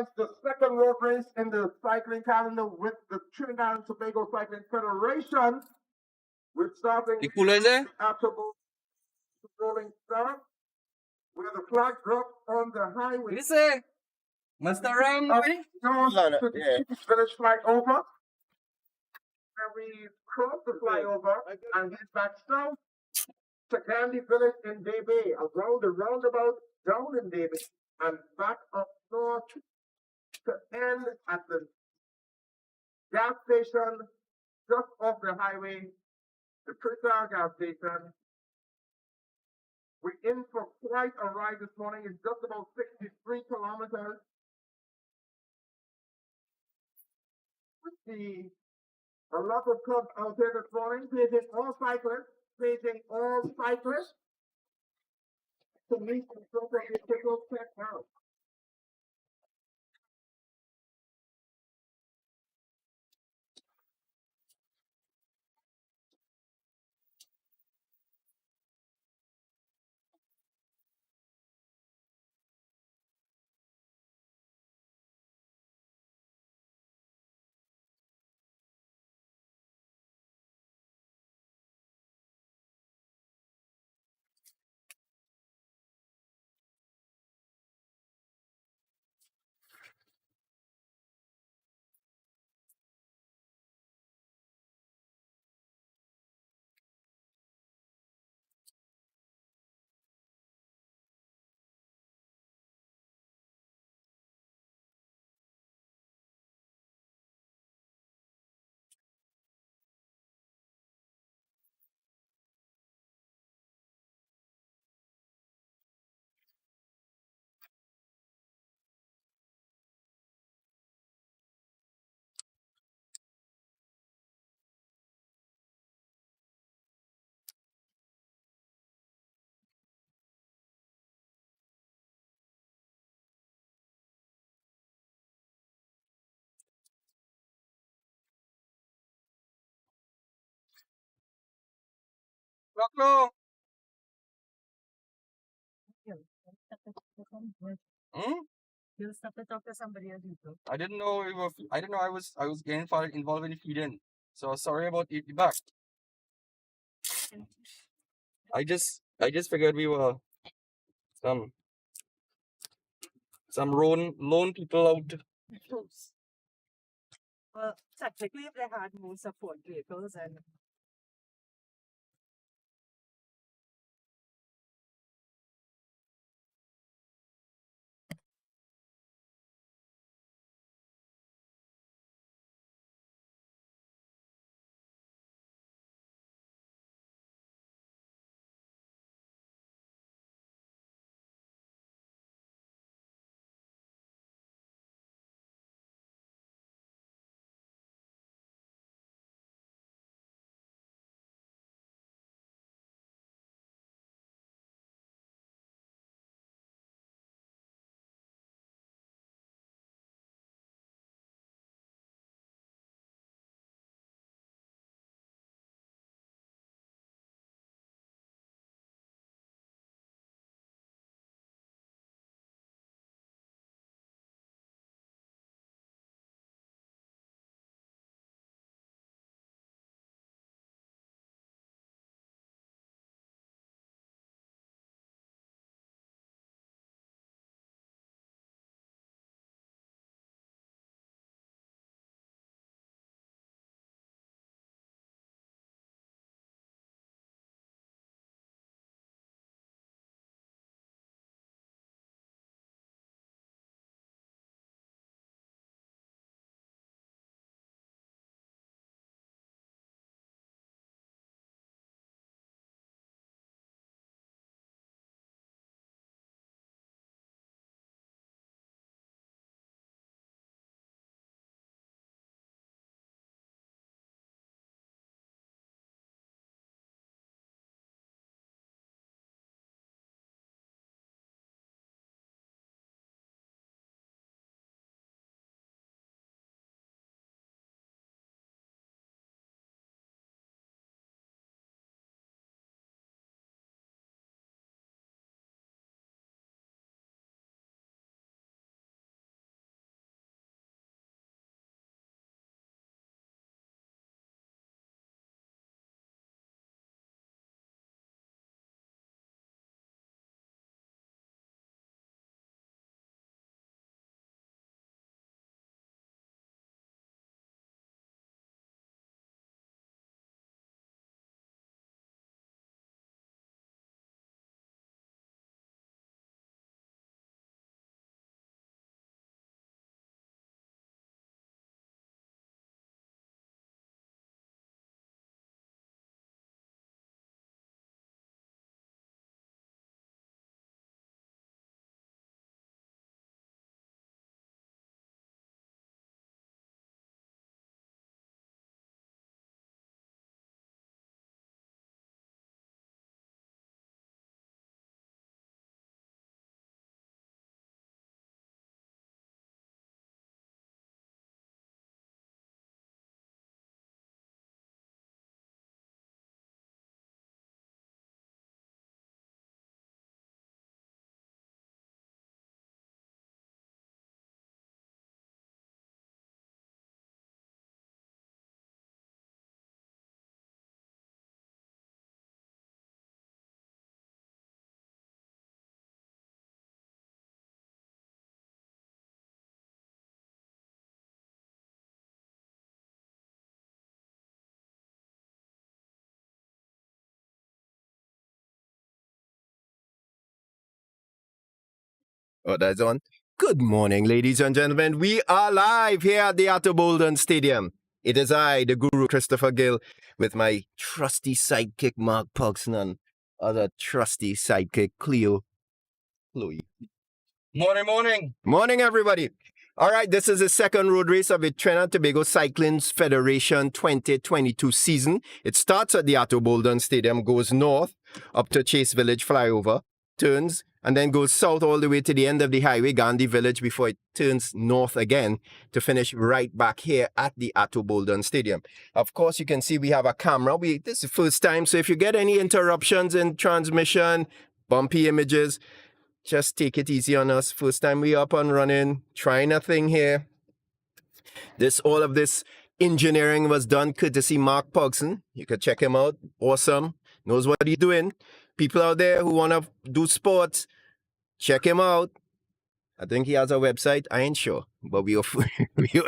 is the second road race in the cycling calendar with the Trinidad and Tobago Cycling Federation. We're starting after rolling start, where the flag drops on the highway. Mr. Ram, Goes to the village flyover. And we cross the flyover and head back south to Candy Village in Bay, around the roundabout down in Bay, and back up north to end at the gas station just off the highway, the Tristar gas station. We're in for quite a ride this morning. It's just about 63 kilometers. We see a lot of clubs out there this morning, paging all cyclists, to meet the appropriate signal set out. Rocklo. You'll stop to talk to somebody else. I didn't know I was getting involved in the feeding. So sorry about it back. I just figured we were some lone people out. Well, technically, if they had more support vehicles and Oh, that's on. Good morning, ladies and gentlemen. We are live here at the Atto Bolden Stadium. It is I, the Guru Christopher Gill, with my trusty sidekick Mark Pugson and other trusty sidekick Cleo Chloe. Morning. Morning, everybody. All right, this is the second road race of the Trinidad and Tobago Cycling Federation 2022 season. It starts at the Atto Bolden Stadium, goes north up to Chase Village flyover, turns, and then goes south all the way to the end of the highway, Gandhi Village, before it turns north again to finish right back here at the Atto Bolden Stadium. Of course, you can see we have a camera. This is the first time, so if you get any interruptions in transmission, bumpy images, just take it easy on us. First time we up and running, trying a thing here. All of this engineering was done courtesy Mark Pugson. You could check him out. Awesome. Knows what he's doing. People out there who want to do sports, check him out. I think he has a website. I ain't sure, but we will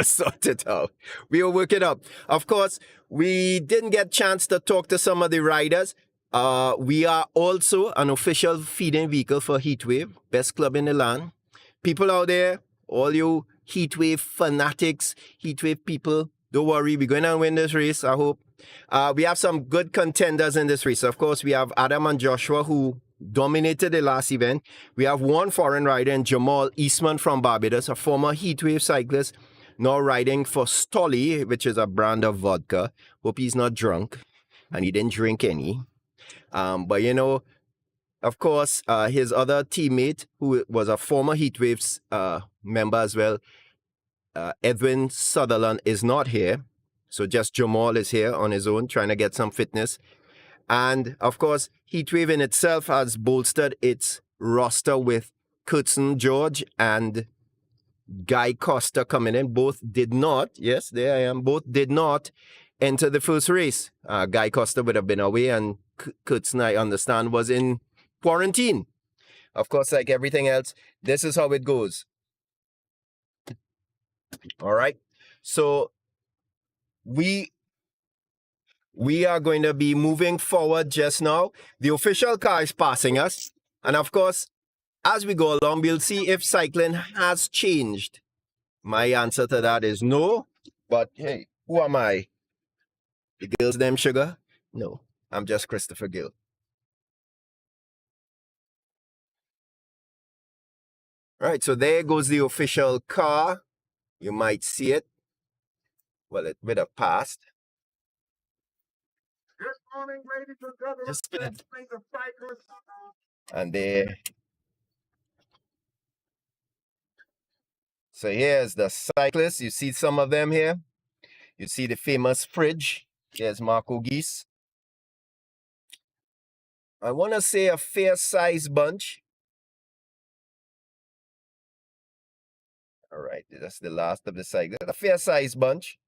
sort it out. We will work it out. Of course, we didn't get a chance to talk to some of the riders. We are also an official feeding vehicle for Heatwave, best club in the land. People out there, all you Heatwave fanatics, Heatwave people, don't worry, we're going to win this race, I hope. We have some good contenders in this race. Of course, we have Adam and Joshua, who dominated the last event. We have one foreign rider in Jamal Eastman from Barbados, a former Heatwave cyclist, now riding for Stolly, which is a brand of vodka. Hope he's not drunk, and he didn't drink any. But of course, his other teammate, who was a former Heatwaves member as well, Edwin Sutherland, is not here. So just Jamal is here on his own, trying to get some fitness. And of course, Heatwave in itself has bolstered its roster with Kurtzen George and Guy Costa coming in. Both did not, yes, there I am, both did not enter the first race. Guy Costa would have been away, and Kurtzen, I understand, was in quarantine. Of course, like everything else, this is how it goes. All right. So we are going to be moving forward just now. The official car is passing us. And of course, as we go along, we'll see if cycling has changed. My answer to that is no. But hey, who am I? The girls named Sugar? No, I'm just Christopher Gill. All right, so there goes the official car. You might see it. Well, it would have passed. Good morning, ladies and gentlemen. Just spin it. The cyclists. And there. So here's the cyclists. You see some of them here. You see the famous fridge. There's Marco Geese. I want to say a fair-sized bunch. All right, that's the last of the cyclists. A fair-sized bunch.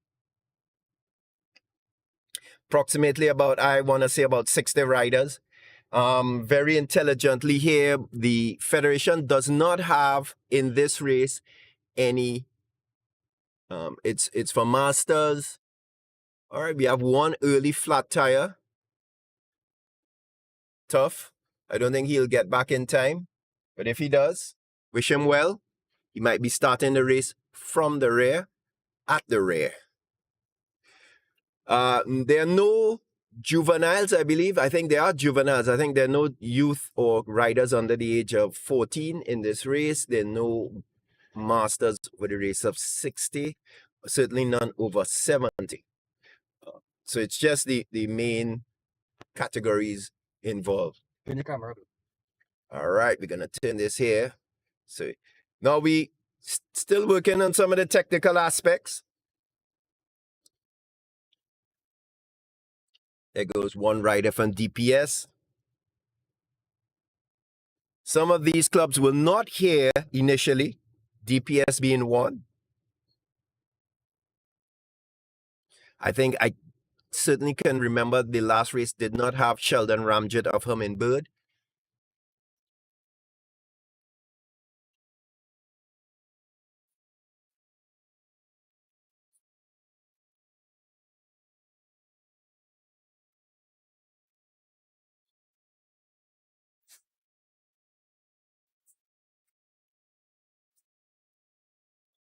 Approximately about, I want to say about 60 riders. Very intelligently here, the Federation does not have in this race any, it's for masters. All right, we have one early flat tire. Tough. I don't think he'll get back in time. But if he does, wish him well. He might be starting the race from the rear, at the rear. There are no juveniles, I believe. I think there are juveniles. I think there are no youth or riders under the age of 14 in this race. There are no masters with a race of 60. Certainly none over 70. So it's just the main categories involved. In the camera. All right, we're going to turn this here. So now we still working on some of the technical aspects. There goes one rider from DPS. Some of these clubs were not here initially, DPS being one. I think I certainly can remember the last race did not have Sheldon Ramjet of Hummingbird.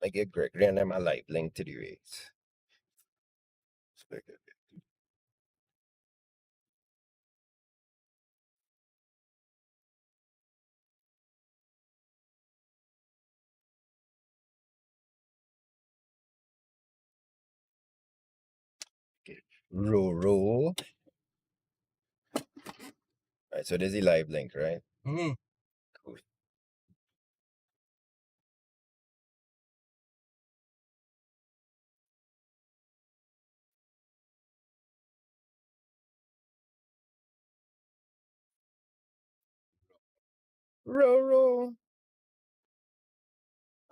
I get Gregory and them a live link to the race. Row. Right, so there's the live link, right? Mm. Cool. Row.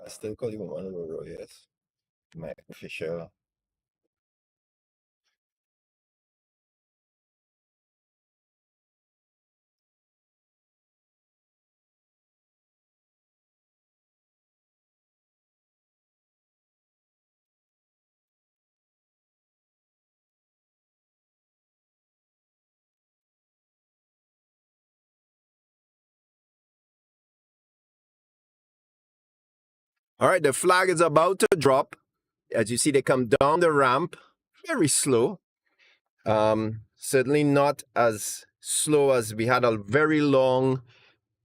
I still call you one row, yes. My official. All right, the flag is about to drop. As you see, they come down the ramp very slow. Certainly not as slow as we had a very long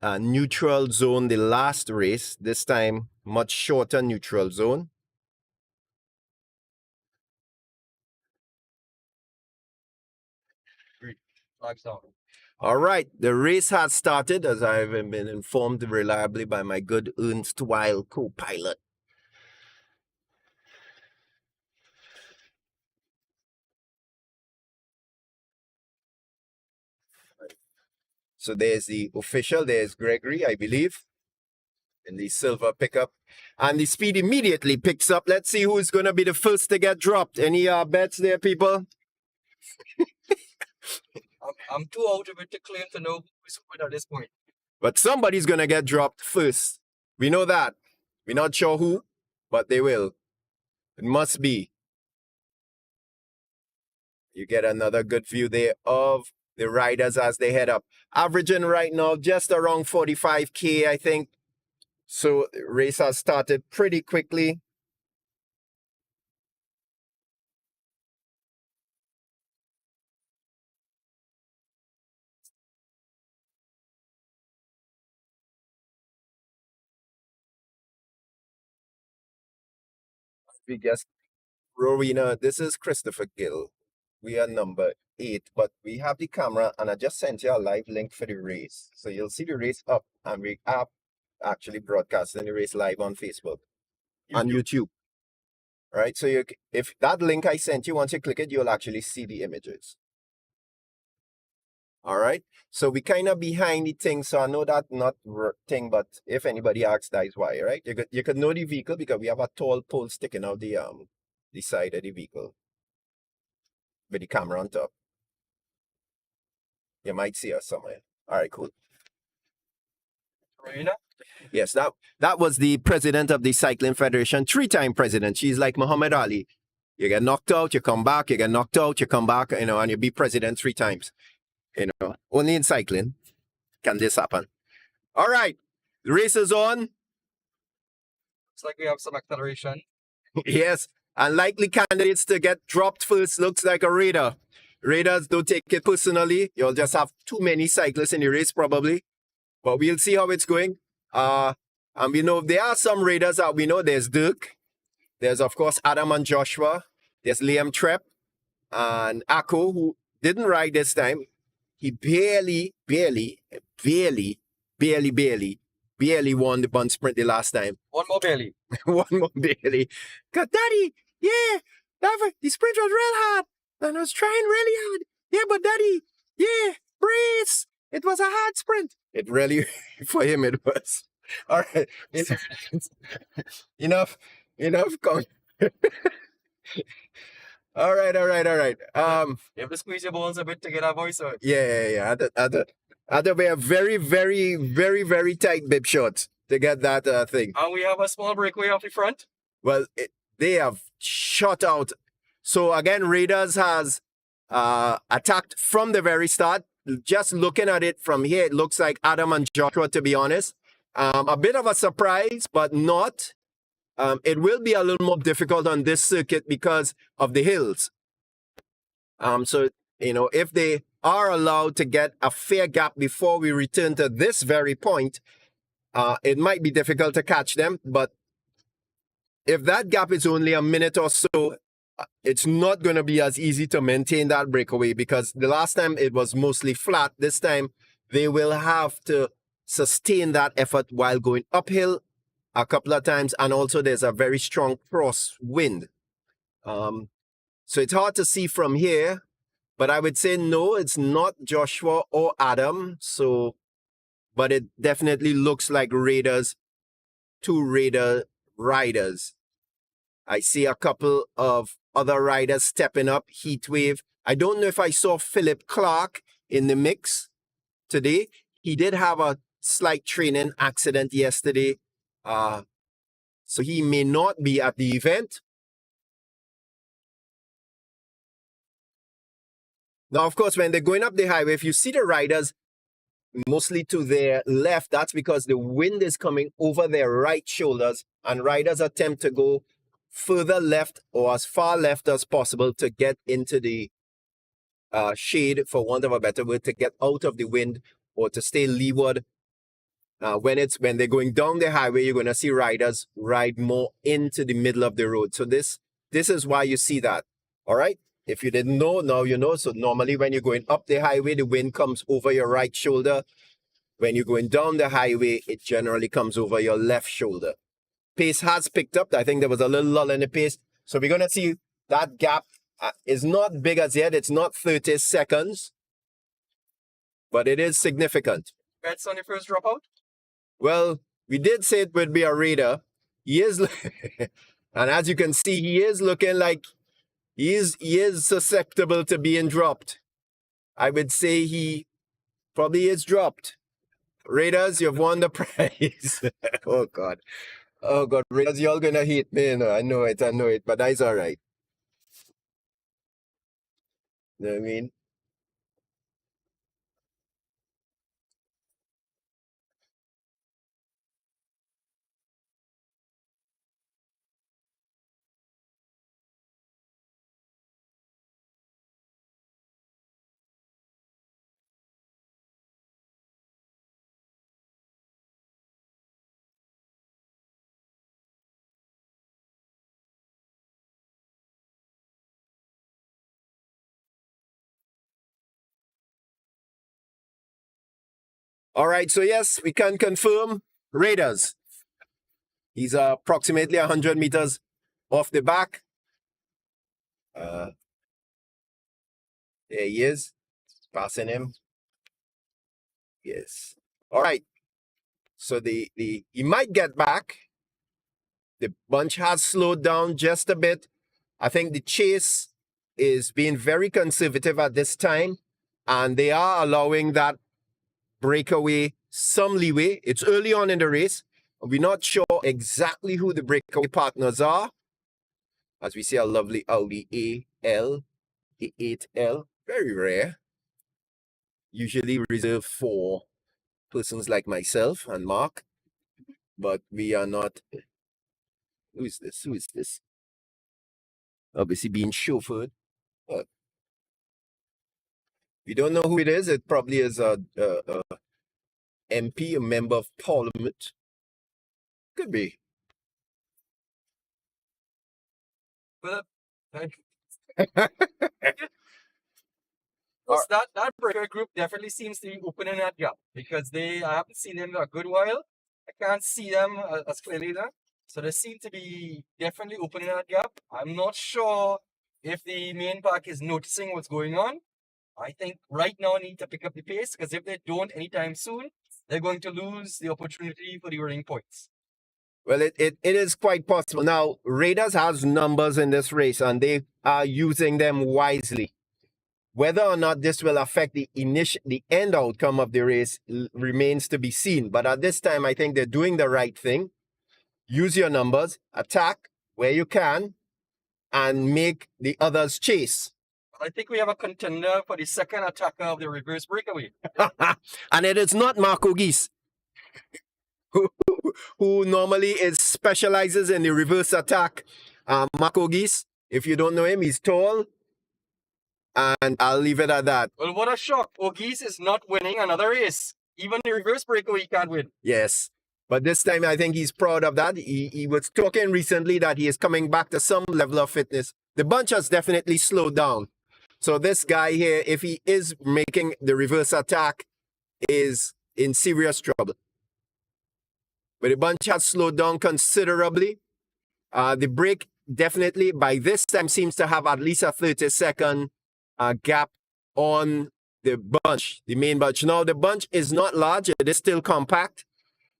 neutral zone the last race. This time, much shorter neutral zone. Flags down. All right, the race has started, as I've been informed reliably by my good Ernst Weil co-pilot. So there's the official, there's Gregory, I believe, in the silver pickup. And the speed immediately picks up. Let's see who's going to be the first to get dropped. Any bets there, people? I'm too out of it to claim to know who's who at this point. But somebody's going to get dropped first. We know that. We're not sure who, but they will. It must be. You get another good view there of the riders as they head up. Averaging right now just around 45K, I think. So the race has started pretty quickly. We guess Rowena, this is Christopher Gill. We are number 8, but we have the camera and I just sent you a live link for the race. So you'll see the race up and we are actually broadcasting the race live on Facebook and YouTube. Right? So if that link I sent you, once you click it, you'll actually see the images. All right. So we kind of behind the thing. So I know that not thing, but if anybody asks, that is why, right? You could know the vehicle because we have a tall pole sticking out the side of the vehicle with the camera on top. You might see us somewhere. All right, cool. Rowena? Yes, that was the president of the Cycling Federation, 3-time president. She's like Muhammad Ali. You get knocked out, you come back, you get knocked out, you come back, and you be president 3 times. Only in cycling can this happen. All right, the race is on. Looks like we have some acceleration. Yes, unlikely candidates to get dropped first looks like a Raider. Raiders don't take it personally. You'll just have too many cyclists in the race probably. But we'll see how it's going. And we know there are some Raiders that we know. There's Dirk. There's, of course, Adam and Joshua. There's Liam Trepp and Akko, who didn't ride this time. He barely won the bun sprint the last time. One more barely. One more barely. Cause Daddy, yeah, the sprint was real hard. And I was trying really hard. Yeah, but Daddy, yeah, brace. It was a hard sprint. It really, for him, it was. All right. Enough. All right. You have to squeeze your balls a bit to get our voice out. Yeah. I had to wear very tight bib shorts to get that thing. And we have a small breakaway off the front. Well, they have shot out. So again, Raiders has attacked from the very start. Just looking at it from here, it looks like Adam and Joshua, to be honest. A bit of a surprise, but not. It will be a little more difficult on this circuit because of the hills. So, if they are allowed to get a fair gap before we return to this very point, it might be difficult to catch them. But if that gap is only a minute or so, it's not going to be as easy to maintain that breakaway because the last time it was mostly flat. This time they will have to sustain that effort while going uphill a couple of times, and also there's a very strong cross wind. So it's hard to see from here, but I would say no, it's not Joshua or Adam. But it definitely looks like Raiders, two Raider riders. I see a couple of other riders stepping up. Heatwave. I don't know if I saw Philip Clark in the mix today. He did have a slight training accident yesterday. So he may not be at the event. Now, of course, when they're going up the highway, if you see the riders mostly to their left, that's because the wind is coming over their right shoulders, and riders attempt to go further left or as far left as possible to get into the shade, for want of a better word, to get out of the wind or to stay leeward. When they're going down the highway, you're going to see riders ride more into the middle of the road. So this is why you see that. All right. If you didn't know, now you know. So normally when you're going up the highway, the wind comes over your right shoulder. When you're going down the highway, it generally comes over your left shoulder. Pace has picked up. I think there was a little lull in the pace. So we're going to see that gap is not big as yet. It's not 30 seconds, but it is significant. Bets on the first dropout? Well, we did say it would be a Raider. He is, and as you can see, he is looking like he is susceptible to being dropped. I would say he probably is dropped. Raiders, you've won the prize. Oh, God. Oh, God. Raiders, y'all going to hate me. I know it, but that's all right. You know what I mean? All right, so yes, we can confirm Raiders. He's approximately 100 meters off the back. There he is, passing him. Yes. All right. So he might get back. The bunch has slowed down just a bit. I think the chase is being very conservative at this time, and they are allowing that breakaway some leeway. It's early on in the race. We're not sure exactly who the breakaway partners are. As we see a lovely Audi AL, the 8L, very rare. Usually reserved for persons like myself and Mark, but we are not. Who is this? Who is this? Obviously being chauffeured. We don't know who it is. It probably is a MP, a member of parliament. Could be. Well, that breaker group definitely seems to be opening that gap because I haven't seen them in a good while. I can't see them as clearly now. So they seem to be definitely opening that gap. I'm not sure if the main pack is noticing what's going on. I think right now need to pick up the pace because if they don't anytime soon, they're going to lose the opportunity for the winning points. Well, it is quite possible. Now, Raiders has numbers in this race, and they are using them wisely. Whether or not this will affect the end outcome of the race remains to be seen. But at this time, I think they're doing the right thing. Use your numbers, attack where you can, and make the others chase. I think we have a contender for the second attacker of the reverse breakaway. And it is not Marco Geese. who normally specializes in the reverse attack. Marco Geese, if you don't know him, he's tall. And I'll leave it at that. Well, what a shock. Ogis is not winning another race. Even the reverse breakaway he can't win. Yes. But this time I think he's proud of that. He was talking recently that he is coming back to some level of fitness. The bunch has definitely slowed down. So this guy here, if he is making the reverse attack, is in serious trouble. But the bunch has slowed down considerably. The break definitely by this time seems to have at least a 30-second gap on the bunch, the main bunch. Now the bunch is not large, it is still compact,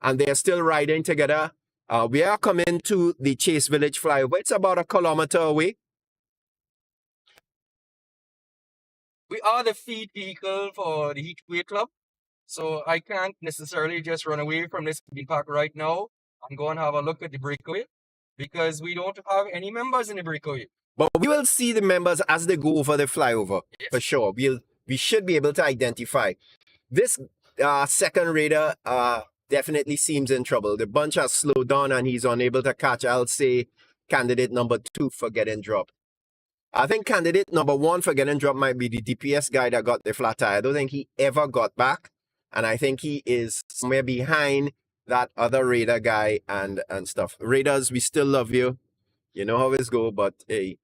and they are still riding together. We are coming to the Chase Village flyover. It's about 1 kilometer away. We are the feed vehicle for the Heatway Club. So I can't necessarily just run away from this feed park right now and go and have a look at the breakaway because we don't have any members in the breakaway. But we will see the members as they go over the flyover, Yes. for sure. We should be able to identify. This second raider definitely seems in trouble. The bunch has slowed down and he's unable to catch, I'll say, candidate number 2 for getting dropped. I think candidate number 1 for getting dropped might be the DPS guy that got the flat tire. I don't think he ever got back. And I think he is somewhere behind that other raider guy and stuff. Raiders, we still love you. You know how it's go, but hey,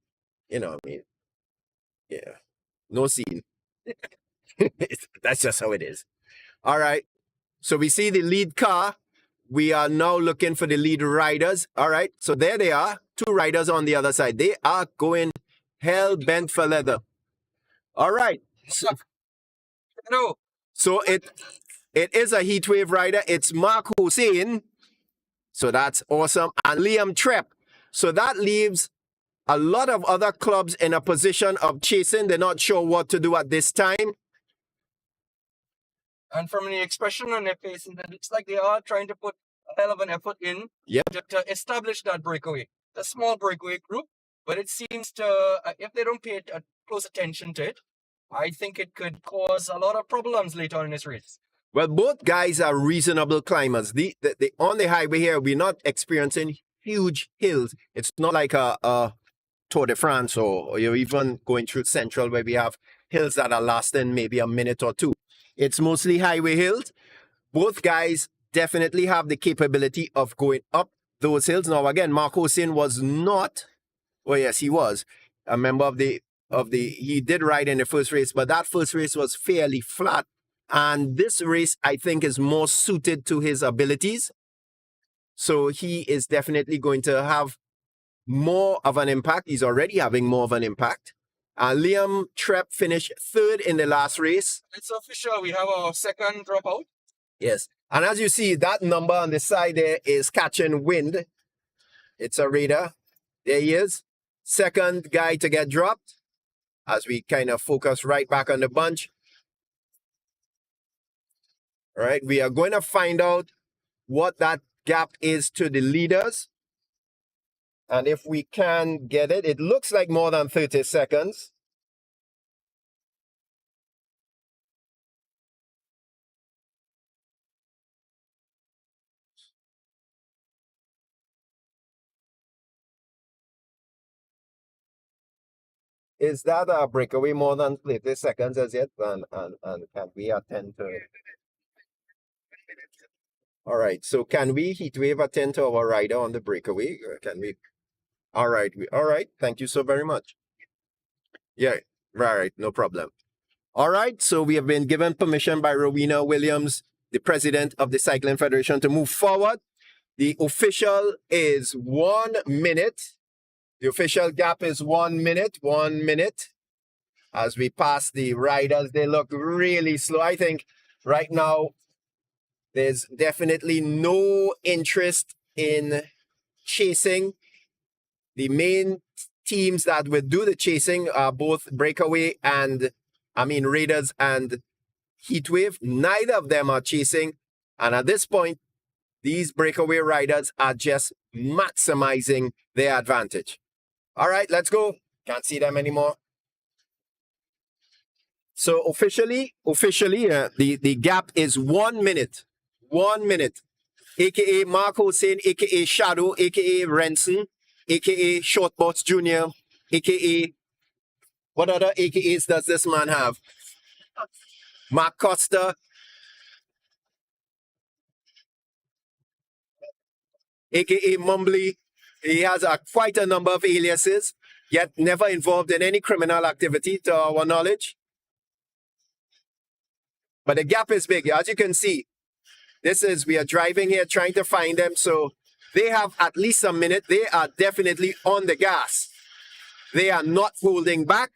you know what I mean. Yeah. No scene. That's just how it is. All right. So we see the lead car. We are now looking for the lead riders. All right. So there they are. 2 riders on the other side. They are going hell bent for leather. All right. No. So it is a heat wave rider. It's Mark Hussein. So that's awesome. And Liam Trepp. So that leaves a lot of other clubs in a position of chasing. They're not sure what to do at this time. And from the expression on their faces, it looks like they are trying to put a hell of an effort in to establish that breakaway. It's a small breakaway group, but it seems to, if they don't pay close attention to it, I think it could cause a lot of problems later on in this race. Well, both guys are reasonable climbers. On the highway here, we're not experiencing huge hills. It's not like a Tour de France or you're even going through Central where we have hills that are lasting maybe a minute or 2. It's mostly highway hills. Both guys definitely have the capability of going up those hills. Now, again, Mark Hossein was not, well, yes, he was a member of the, he did ride in the first race, but that first race was fairly flat. And this race, I think, is more suited to his abilities. So he is definitely going to have more of an impact. He's already having more of an impact. Liam Trepp finished 3rd in the last race. It's official. We have our second dropout. Yes. And as you see, that number on the side there is catching wind. It's a raider. There he is. Second guy to get dropped as we kind of focus right back on the bunch. All right. We are going to find out what that gap is to the leaders. And if we can get it, it looks like more than 30 seconds. Is that a breakaway more than 30 seconds as yet? And can we attend to it? All right. So can we heatwave attend to our rider on the breakaway? Or can we? All right. All right. Thank you so very much. Yeah. Right. No problem. All right. So we have been given permission by Rowena Williams, the president of the Cycling Federation, to move forward. The official is 1 minute. The official gap is 1 minute. 1 minute. As we pass the riders, they look really slow. I think right now there's definitely no interest in chasing. The main teams that would do the chasing are both breakaway and, raiders and heatwave. Neither of them are chasing. And at this point, these breakaway riders are just maximizing their advantage. All right, let's go. Can't see them anymore. So officially, the gap is 1 minute. 1 minute. aka Mark Hossein, aka Shadow, aka Renson, aka Shortbots Jr., aka what other AKAs does this man have? Mark Costa, aka Mumbly. He has quite a number of aliases, yet never involved in any criminal activity to our knowledge. But the gap is big, as you can see. We are driving here trying to find them, so they have at least a minute. They are definitely on the gas. They are not holding back.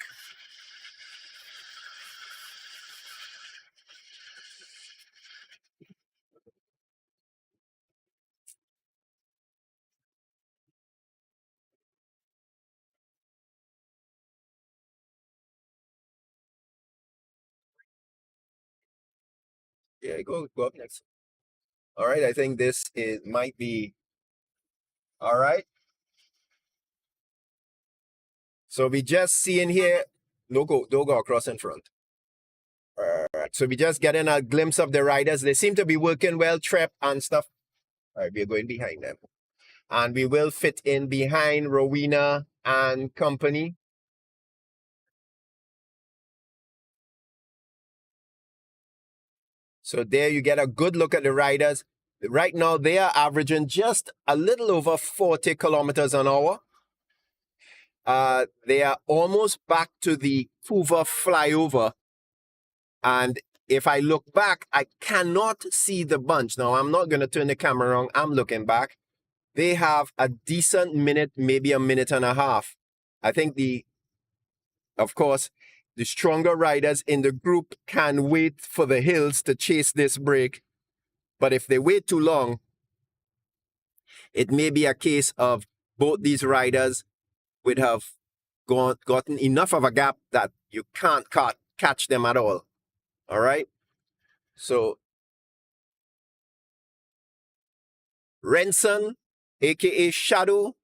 Yeah, go up next. All right, I think might be all right. So we just seeing here, don't go across in front. All right, so we just getting a glimpse of the riders. They seem to be working well, trap and stuff. All right, we're going behind them. And we will fit in behind Rowena and company. So there you get a good look at the riders. Right now, they are averaging just a little over 40 kilometers an hour. They are almost back to the Hoover flyover. And if I look back, I cannot see the bunch. Now, I'm not going to turn the camera around. I'm looking back. They have a decent minute, maybe a minute and a half. I think of course, the stronger riders in the group can wait for the hills to chase this break. But if they wait too long, it may be a case of both these riders would have gotten enough of a gap that you can't catch them at all. All right? So, Renson, a.k.a. Shadow,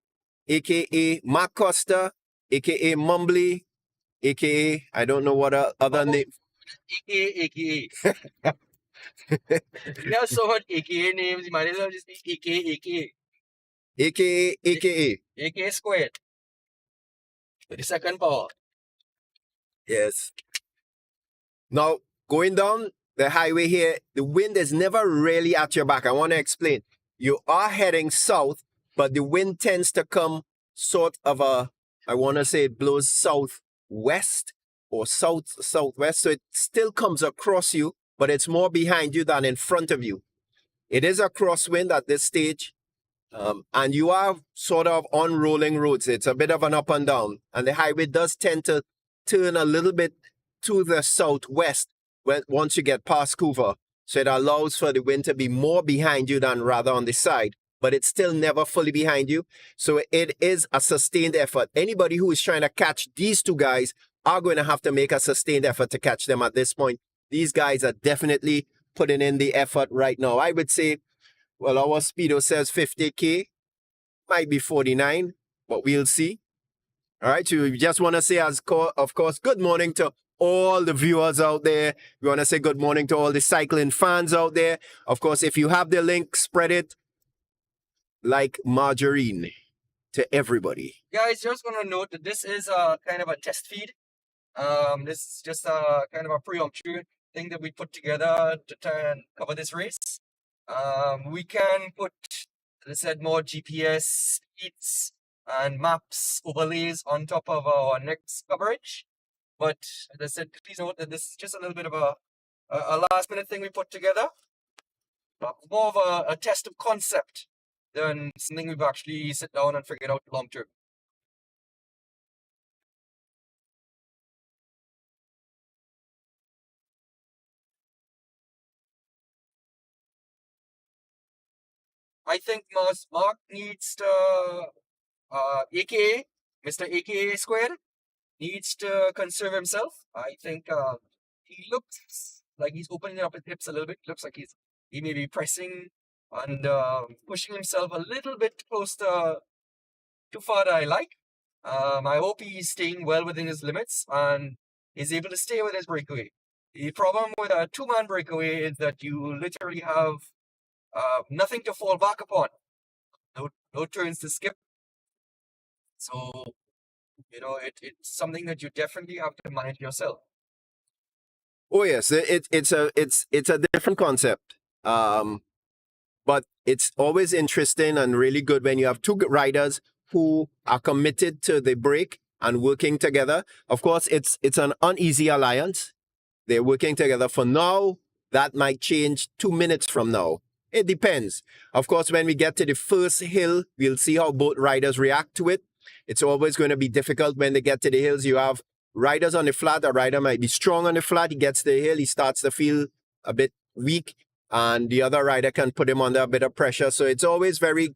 a.k.a. Mark Costa, a.k.a. Mumbly, a.k.a. I don't know what other name. AKA. You have so much AKA names, you might as well just be AKA. A.k.a. AKA squared. The second power. Yes. Now, going down the highway here, the wind is never really at your back. I want to explain. You are heading south, but the wind tends to come sort of I want to say it blows southwest or southwest. So it still comes across you, but it's more behind you than in front of you. It is a crosswind at this stage. And you are sort of on rolling roads. It's a bit of an up and down. And the highway does tend to turn a little bit to the southwest once you get past Coover. So it allows for the wind to be more behind you than rather on the side. But it's still never fully behind you. So it is a sustained effort. Anybody who is trying to catch these two guys are going to have to make a sustained effort to catch them at this point. These guys are definitely putting in the effort right now. I would say, well, our speedo says 50K, might be 49, but we'll see. All right, so we just want to say, of course, good morning to all the viewers out there. We want to say good morning to all the cycling fans out there. Of course, if you have the link, spread it like margarine to everybody. Guys, just want to note that this is a kind of a test feed. This is just a kind of a pre-option thing that we put together to try and cover this race. We can put, as I said, more GPS feeds and maps overlays on top of our next coverage. But as I said, please note that this is just a little bit of a last minute thing we put together. More of a test of concept than something we've actually sit down and figured out long term. I think Mark needs to, AKA, Mr. AKA squared, needs to conserve himself. I think he looks like he's opening up his hips a little bit. Looks like he may be pressing and pushing himself a little bit close to too far that I like. I hope he's staying well within his limits and is able to stay with his breakaway. The problem with a two-man breakaway is that you literally have nothing to fall back upon. No turns to skip. So, it's something that you definitely have to manage yourself. Oh yes, it's a different concept. But it's always interesting and really good when you have two riders who are committed to the break and working together. Of course, it's an uneasy alliance. They're working together for now. That might change 2 minutes from now. It depends. Of course, when we get to the first hill, we'll see how both riders react to it. It's always going to be difficult when they get to the hills. You have riders on the flat. A rider might be strong on the flat. He gets to the hill. He starts to feel a bit weak, and the other rider can put him under a bit of pressure. So it's always very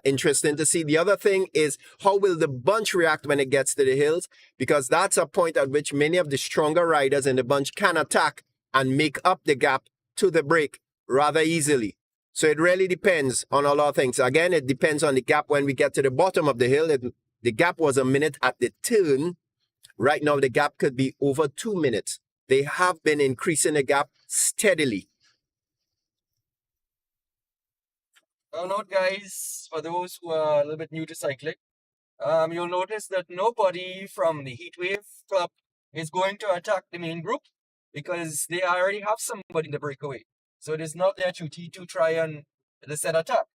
interesting to see. The other thing is, how will the bunch react when it gets to the hills? Because that's a point at which many of the stronger riders in the bunch can attack and make up the gap to the break rather easily. So it really depends on a lot of things. Again, it depends on the gap when we get to the bottom of the hill. The gap was a minute at the turn. Right now, the gap could be over 2 minutes. They have been increasing the gap steadily. Now note, guys, for those who are a little bit new to cycling, you'll notice that nobody from the Heatwave Club is going to attack the main group because they already have somebody in the breakaway. So it is not their duty to try and set attack.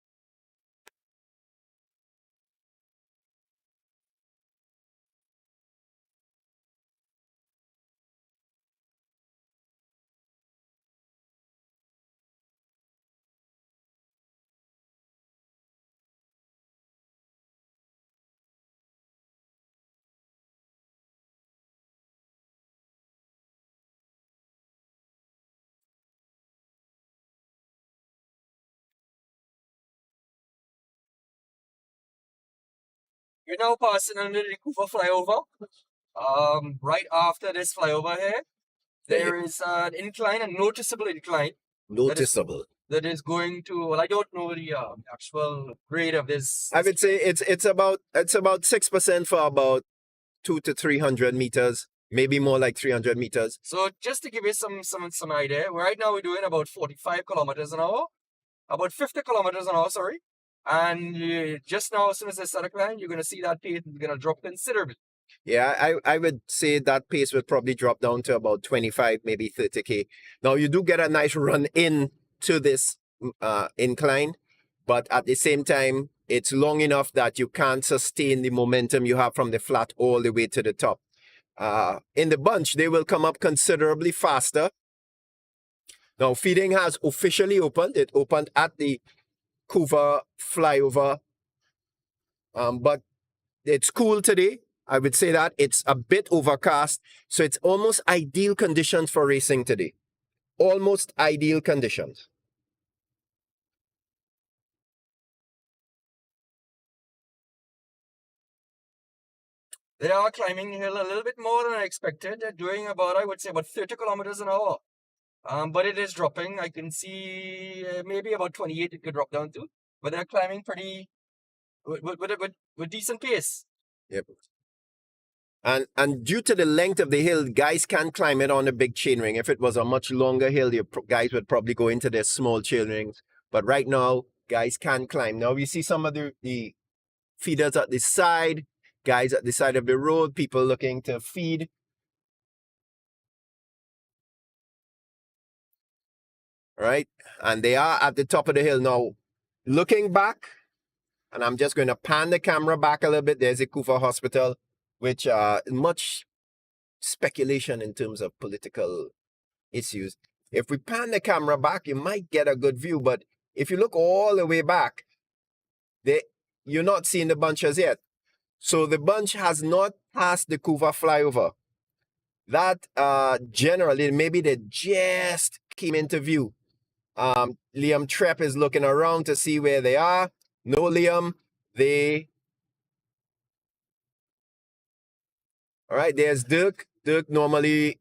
You're now passing under the Cooper flyover. Right after this flyover here, there is an incline, a noticeable incline. Noticeable. That is going to. Well, I don't know the actual grade of this. I would say it's about 6% for about 200 to 300 meters, maybe more like 300 meters. So just to give you some idea, right now we're doing about 45 kilometers an hour, about 50 kilometers an hour, sorry. And just now, as soon as I start a climb, you're going to see that pace is going to drop considerably. Yeah, I would say that pace would probably drop down to about 25, maybe 30K. Now, you do get a nice run in to this incline, but at the same time, it's long enough that you can't sustain the momentum you have from the flat all the way to the top. In the bunch, they will come up considerably faster. Now, feeding has officially opened. It opened at the Couva flyover, but it's cool today. I would say that it's a bit overcast, so it's almost ideal conditions for racing today. Almost ideal conditions. They are climbing the hill a little bit more than I expected. They're doing about, I would say, about 30 kilometers an hour. But it is dropping. I can see maybe about 28 it could drop down to. But they're climbing pretty with decent pace. Yep. And due to the length of the hill, guys can't climb it on a big chain ring. If it was a much longer hill, guys would probably go into their small chain rings. But right now, guys can climb. Now we see some of the feeders at the side, guys at the side of the road, people looking to feed. Right? And they are at the top of the hill. Now, looking back, and I'm just going to pan the camera back a little bit. There's a Kufa Hospital, which much speculation in terms of political issues. If we pan the camera back, you might get a good view. But if you look all the way back, you're not seeing the bunch as yet. So the bunch has not passed the Kuva flyover. That generally, maybe they just came into view. Liam Trepp is looking around to see where they are. No, Liam, all right, there's Dirk. Dirk normally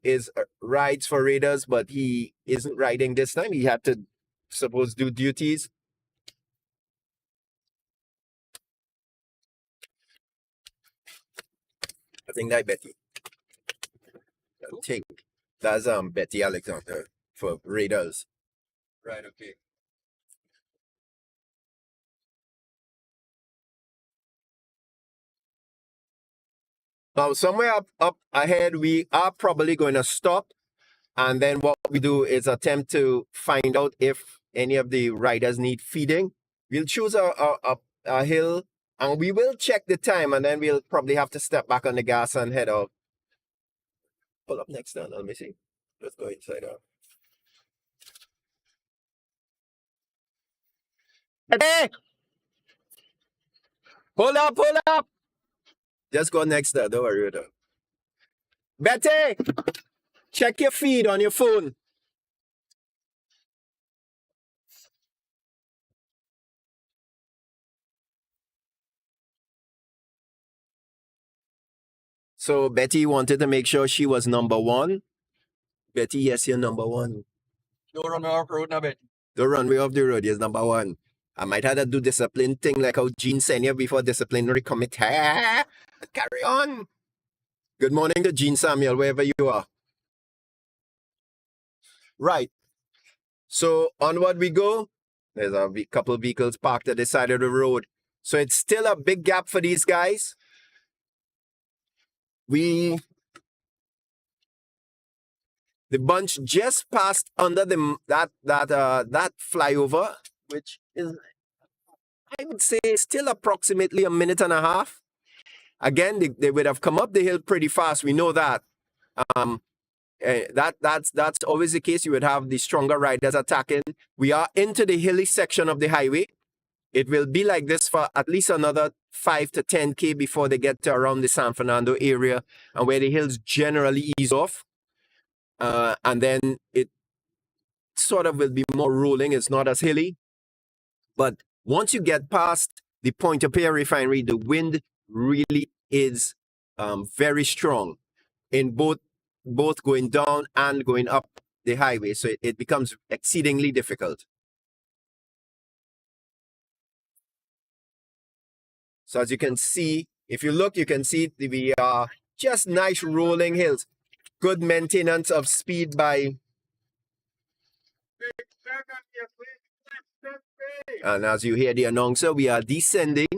rides for Raiders, but he isn't riding this time. He had to, suppose, do duties. I think that's Betty. I think that's Betty Alexander for Raiders. Right, okay. Now, somewhere up ahead, we are probably going to stop. And then what we do is attempt to find out if any of the riders need feeding. We'll choose a hill and we will check the time, and then we'll probably have to step back on the gas and head out. Pull up next down. Let me see. Let's go inside out. Hey! Pull up, pull up! Just go next door. Don't worry about it. Betty! Check your feed on your phone. So Betty wanted to make sure she was number one. Betty, yes, you're number one. Don't run off road now, Betty. Don't run way off the road, yes, number one. I might have to do discipline thing like how Gene sent you before disciplinary committee. Carry on. Good morning to Gene Samuel, wherever you are. Right. So onward we go. There's a couple of vehicles parked at the side of the road. So it's still a big gap for these guys. The bunch just passed under that flyover, which is, I would say, still approximately a minute and a half. Again, they would have come up the hill pretty fast. We know that. That's always the case. You would have the stronger riders attacking. We are into the hilly section of the highway. It will be like this for at least another 5 to 10K before they get to around the San Fernando area, and where the hills generally ease off. And then it sort of will be more rolling. It's not as hilly. But once you get past the Point-A-Pierre refinery, the wind really is very strong in both going down and going up the highway. So it becomes exceedingly difficult. So as you can see, if you look, you can see we are just nice rolling hills. Good maintenance of speed by... And as you hear the announcer, we are descending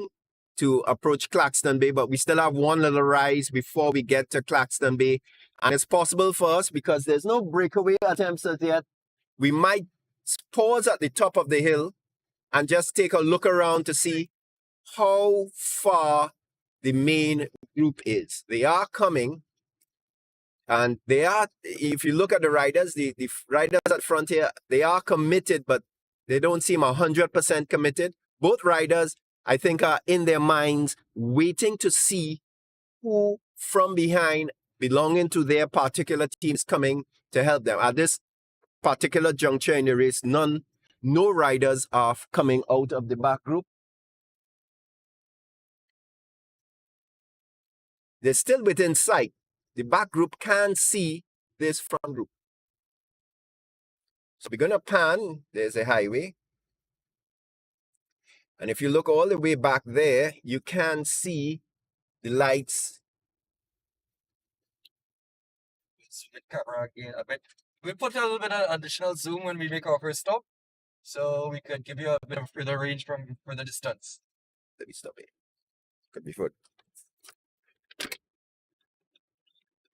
to approach Claxton Bay, but we still have one little rise before we get to Claxton Bay. And it's possible for us, because there's no breakaway attempts as yet. We might pause at the top of the hill and just take a look around to see how far the main group is. They are coming, and they are, if you look at the riders, the riders at front here, they are committed, but they don't seem 100% committed. Both riders, I think, are in their minds waiting to see who from behind belonging to their particular teams coming to help them. At this particular juncture in the race, no riders are coming out of the back group. They're still within sight. The back group can see this front group. So we're going to pan. There's a highway. And if you look all the way back there, you can see the lights. The camera again a bit. We'll put a little bit of additional zoom when we make our first stop, so we could give you a bit of further range from further distance. Let me stop it. Could be foot.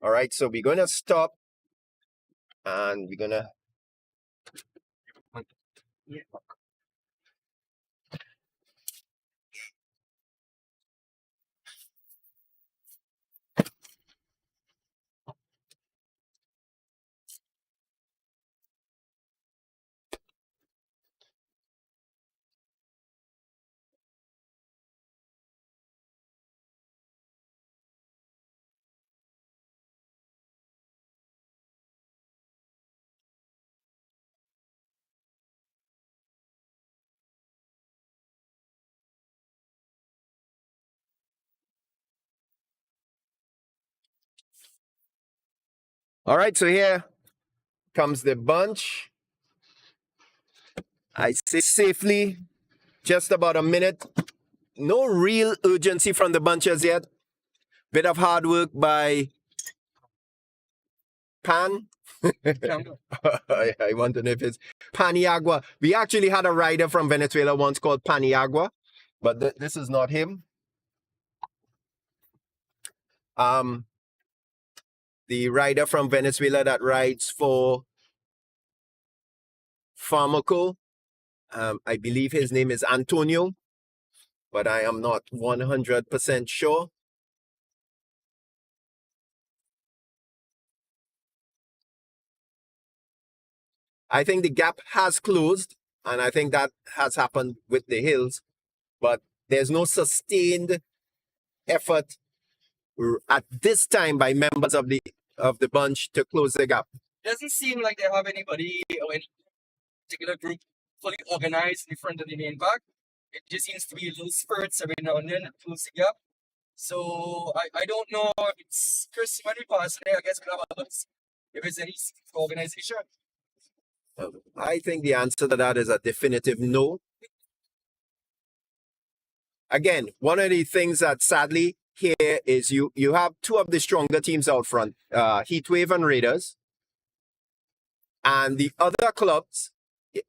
All right, so we're going to stop, and we're going to... Yeah. All right, so here comes the bunch. I say safely, just about a minute. No real urgency from the bunches yet. Bit of hard work by Pan. I want to know if it's Paniagua. We actually had a rider from Venezuela once called Paniagua, but this is not him. The rider from Venezuela that rides for Farmaco, I believe his name is Antonio, but I am not 100% sure. I think the gap has closed, and I think that has happened with the hills, but there's no sustained effort at this time by members of the bunch to close the gap. Doesn't seem like they have anybody or any particular group fully organized in front of the main pack. It just seems to be little spurts every now and then to close the gap. So I don't know if it's Chris when we pass today, I guess we'll have a look if it's any organization. I think the answer to that is a definitive no. Again, one of the things that sadly here is you have two of the stronger teams out front, Heatwave and Raiders. And the other clubs,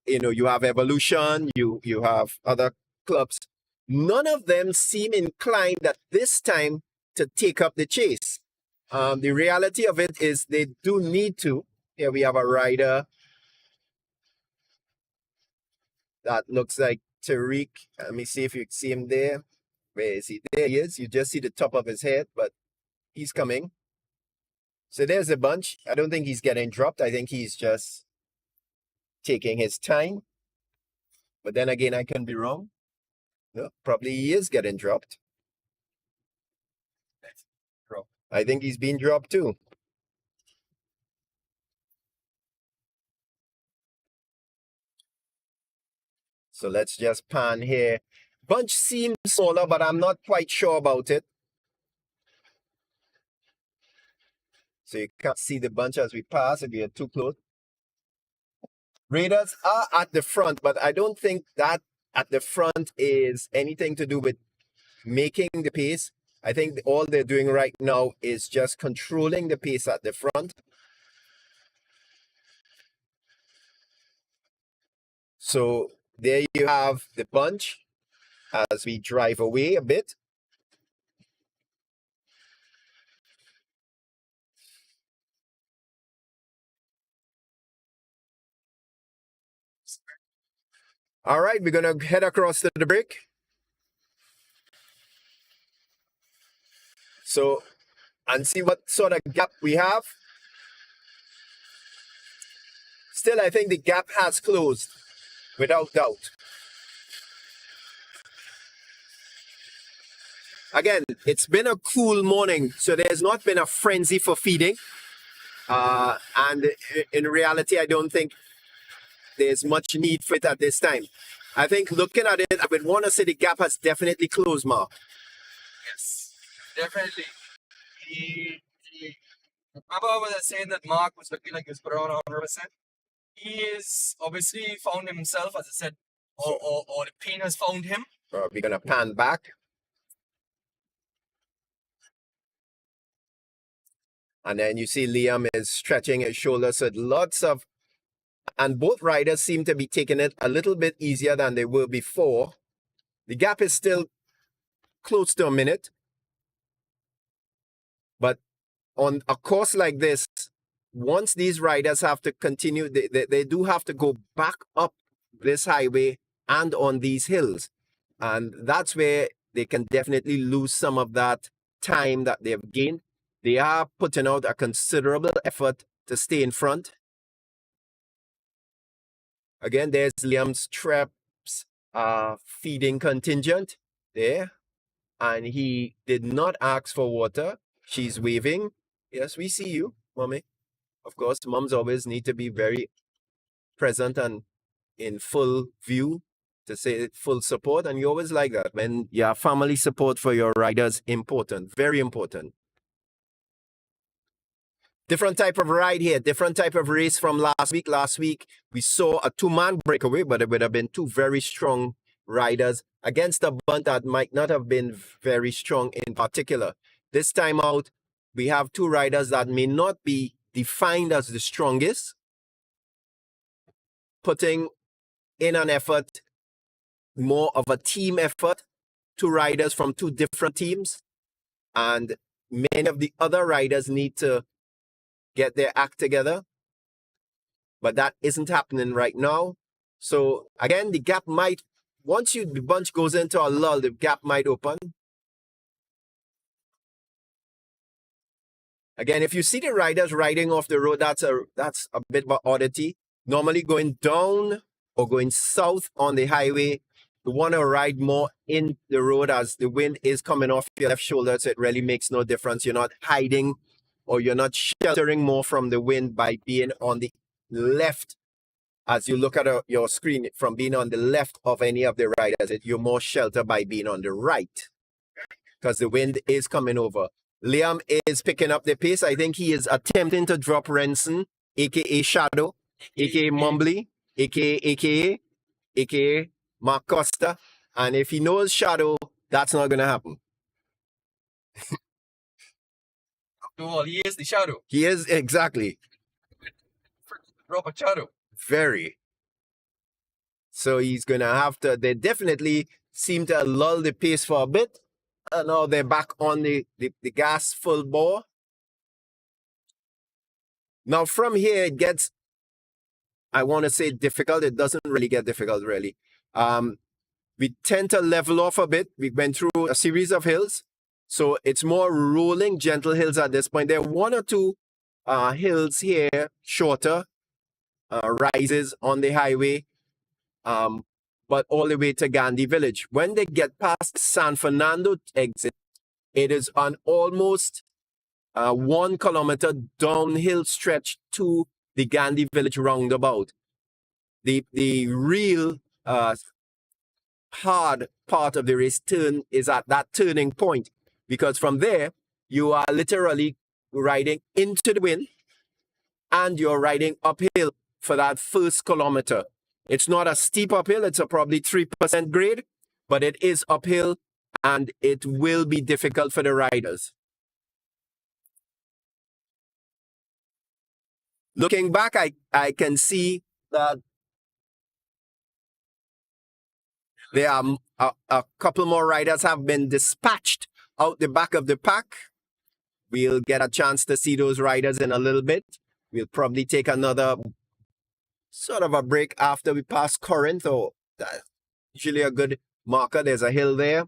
you have Evolution, you have other clubs. None of them seem inclined at this time to take up the chase. The reality of it is they do need to. Here we have a rider that looks like Tariq. Let me see if you see him there. Where is he? There he is. You just see the top of his head, but he's coming. So there's a bunch. I don't think he's getting dropped. I think he's just taking his time. But then again, I can be wrong. No, probably he is getting dropped. I think he's being dropped too. So let's just pan here. Bunch seems smaller, but I'm not quite sure about it. So you can't see the bunch as we pass if you're too close. Raiders are at the front, but I don't think that at the front is anything to do with making the pace. I think all they're doing right now is just controlling the pace at the front. So there you have the bunch as we drive away a bit. All right, we're going to head across to the break. So, and see what sort of gap we have. Still, I think the gap has closed, without doubt. Again, it's been a cool morning, so there's not been a frenzy for feeding. And in reality, I don't think there's much need for it at this time. I think looking at it, I would want to say the gap has definitely closed, Mark. Yes, definitely. Remember I was saying that Mark was looking like he was put on 100%. He is obviously found himself, as I said, or the pain has found him. We're going to pan back. And then you see Liam is stretching his shoulders. So lots of, and both riders seem to be taking it a little bit easier than they were before. The gap is still close to a minute. But on a course like this, once these riders have to continue, they do have to go back up this highway and on these hills. And that's where they can definitely lose some of that time that they've gained. They are putting out a considerable effort to stay in front. Again, there's Liam's Traps feeding contingent there. And he did not ask for water. She's waving. Yes, we see you, mommy. Of course, moms always need to be very present and in full view to say full support. And you always like that. When your family support for your riders, important, very important. Different type of ride here, different type of race from last week. Last week, we saw a two-man breakaway, but it would have been two very strong riders against a bunch that might not have been very strong in particular. This time out, we have two riders that may not be defined as the strongest, putting in an effort, more of a team effort, two riders from two different teams. And many of the other riders need to get their act together. But that isn't happening right now. So again, the gap might, once the bunch goes into a lull, the gap might open. Again, if you see the riders riding off the road, that's a bit of an oddity. Normally going down or going south on the highway, you want to ride more in the road as the wind is coming off your left shoulder, so it really makes no difference. You're not hiding or you're not sheltering more from the wind by being on the left. As you look at your screen, from being on the left of any of the riders, you're more sheltered by being on the right because the wind is coming over. Liam is picking up the pace. I think he is attempting to drop Renson, aka Shadow, aka Mumbly, aka Mark Costa. And if he knows Shadow, that's not going to happen. After all, he is the shadow. He is, exactly. Drop a shadow. Very. So he's going to have to, they definitely seem to lull the pace for a bit. And now they're back on the gas full bore. Now from here, it gets, I want to say difficult. It doesn't really get difficult, really. We tend to level off a bit. We went through a series of hills. So it's more rolling, gentle hills at this point. There are one or two hills here, shorter, rises on the highway, but all the way to Gandhi Village. When they get past San Fernando exit, it is an almost 1 kilometer downhill stretch to the Gandhi Village roundabout. The real hard part of the race turn is at that turning point, because from there, you are literally riding into the wind and you're riding uphill for that first kilometer. It's not a steep uphill, it's a probably 3% grade, but it is uphill and it will be difficult for the riders. Looking back, I can see that there are a couple more riders have been dispatched out the back of the pack. We'll get a chance to see those riders in a little bit. We'll probably take another sort of a break after we pass Corinth, or usually a good marker. There's a hill there.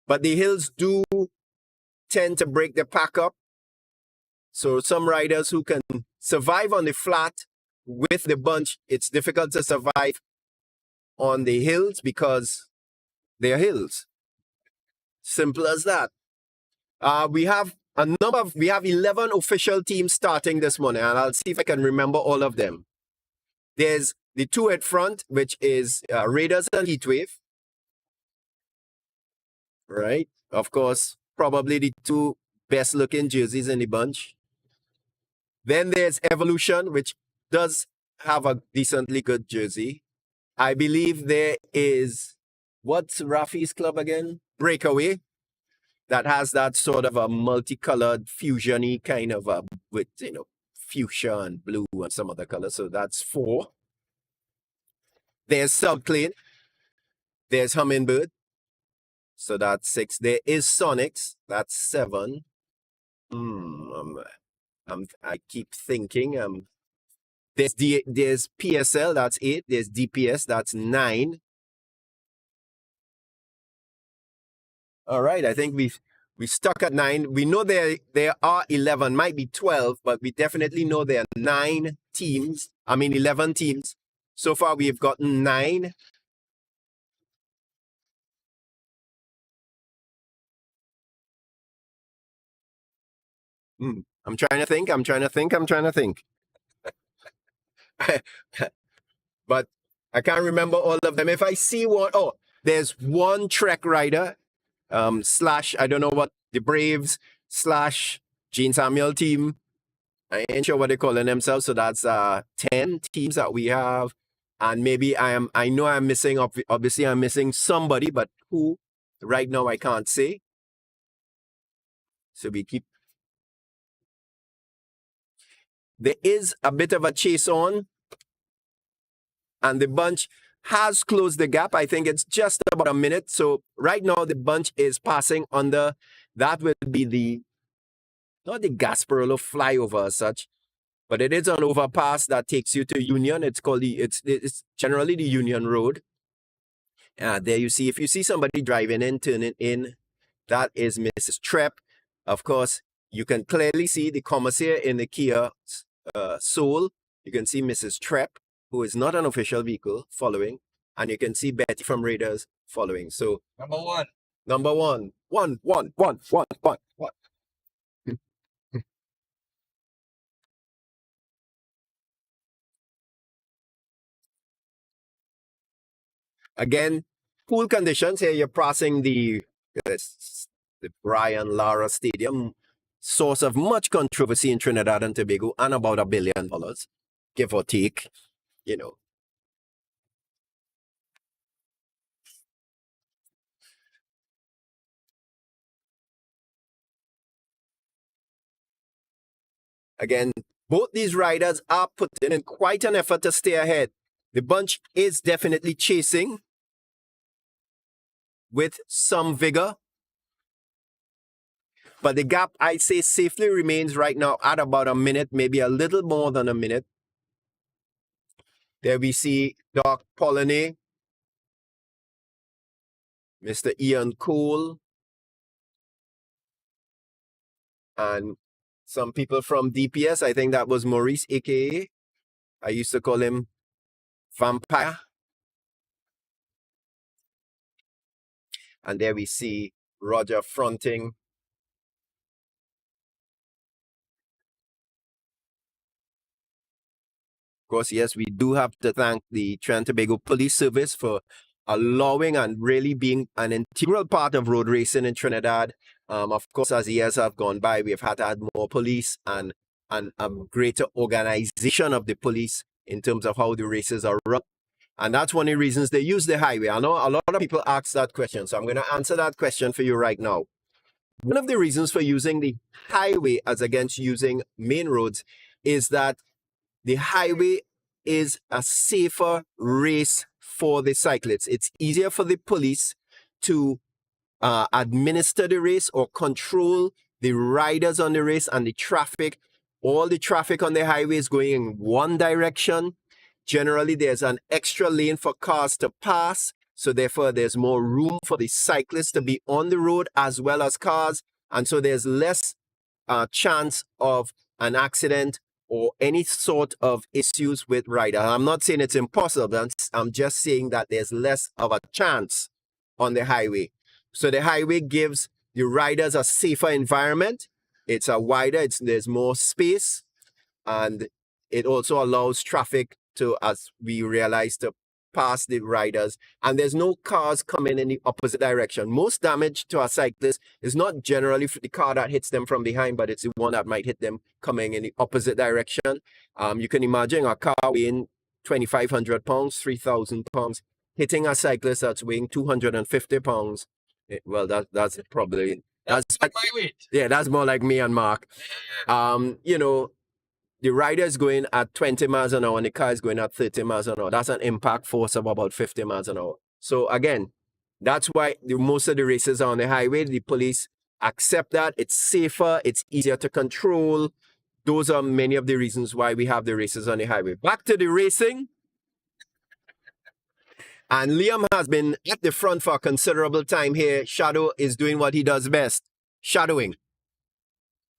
But the hills do tend to break the pack up. So some riders who can survive on the flat with the bunch, it's difficult to survive on the hills because they're hills. Simple as that. We have 11 official teams starting this morning, and I'll see if I can remember all of them. There's the two at front, which is Raiders and Heatwave. Right? Of course, probably the two best looking jerseys in the bunch. Then there's Evolution, which does have a decently good jersey. I believe there is, what's Rafi's club again? Breakaway. That has that sort of a multicolored fusion-y kind of with, fuchsia and blue and some other colors. So that's 4. There's Subclane. There's Hummingbird. So that's 6. There is Sonics. That's 7. I keep thinking. There's PSL. That's 8. There's DPS. That's 9. All right, I think we stuck at 9. We know there are 11, might be 12, but we definitely know there are 11 teams. So far, we have gotten 9. I'm trying to think. But I can't remember all of them. If I see one, there's one Trek rider. / I don't know what the Braves / Gene Samuel team. I ain't sure what they're calling themselves. So that's 10 teams that we have. And maybe I know I'm missing, obviously I'm missing somebody, but who right now I can't say. So we keep. There is a bit of a chase on. And the bunch has closed the gap. I think it's just about a minute. So right now the bunch is passing under that will be the, not the Gasparilla flyover as such, but it is an overpass that takes you to Union. It's called it's generally the Union Road. There you see, if you see somebody driving in, turning in, that is Mrs. Trepp. Of course, you can clearly see the commissaire in the Kia Soul. You can see Mrs. Trepp, who is not an official vehicle, following. And you can see Betty from Raiders following. So, Number one. number one. Again, cool conditions. Here you're passing the Brian Lara Stadium, source of much controversy in Trinidad and Tobago, and about $1 billion, give or take, you know. Again, both these riders are putting in quite an effort to stay ahead. The bunch is definitely chasing with some vigor. But the gap, I'd say, safely remains right now at about a minute, maybe a little more than a minute. There we see Doc Polleny, Mr. Ian Cole, and some people from DPS. I think that was Maurice, a.k.a. I used to call him Vampire. And there we see Roger fronting. Of course, yes, we do have to thank the Trinidad and Tobago Police Service for allowing and really being an integral part of road racing in Trinidad. Of course, as years have gone by, we've had to add more police and a greater organization of the police in terms of how the races are run. And that's one of the reasons they use the highway. I know a lot of people ask that question, so I'm going to answer that question for you right now. One of the reasons for using the highway as against using main roads is that the highway is a safer race for the cyclists. It's easier for the police to administer the race or control the riders on the race and the traffic. All the traffic on the highway is going in one direction. Generally, there's an extra lane for cars to pass. So therefore, there's more room for the cyclists to be on the road as well as cars. And so there's less chance of an accident or any sort of issues with rider. I'm not saying it's impossible. I'm just saying that there's less of a chance on the highway. So the highway gives the riders a safer environment. It's a wider, there's more space, and it also allows traffic to, as we realize, to pass the riders, and there's no cars coming in the opposite direction. Most damage to a cyclist is not generally the car that hits them from behind, but it's the one that might hit them coming in the opposite direction. You can imagine a car weighing 2,500 pounds, 3,000 pounds, hitting a cyclist that's weighing 250 pounds. Well, that's probably that's my weight. Yeah, that's more like me and Mark. You know, the rider is going at 20 miles an hour and the car is going at 30 miles an hour. That's an impact force of about 50 miles an hour. So again, that's why most of the races are on the highway. The police accept that. It's safer. It's easier to control. Those are many of the reasons why we have the races on the highway. Back to the racing. And Liam has been at the front for a considerable time here. Shadow is doing what he does best, shadowing.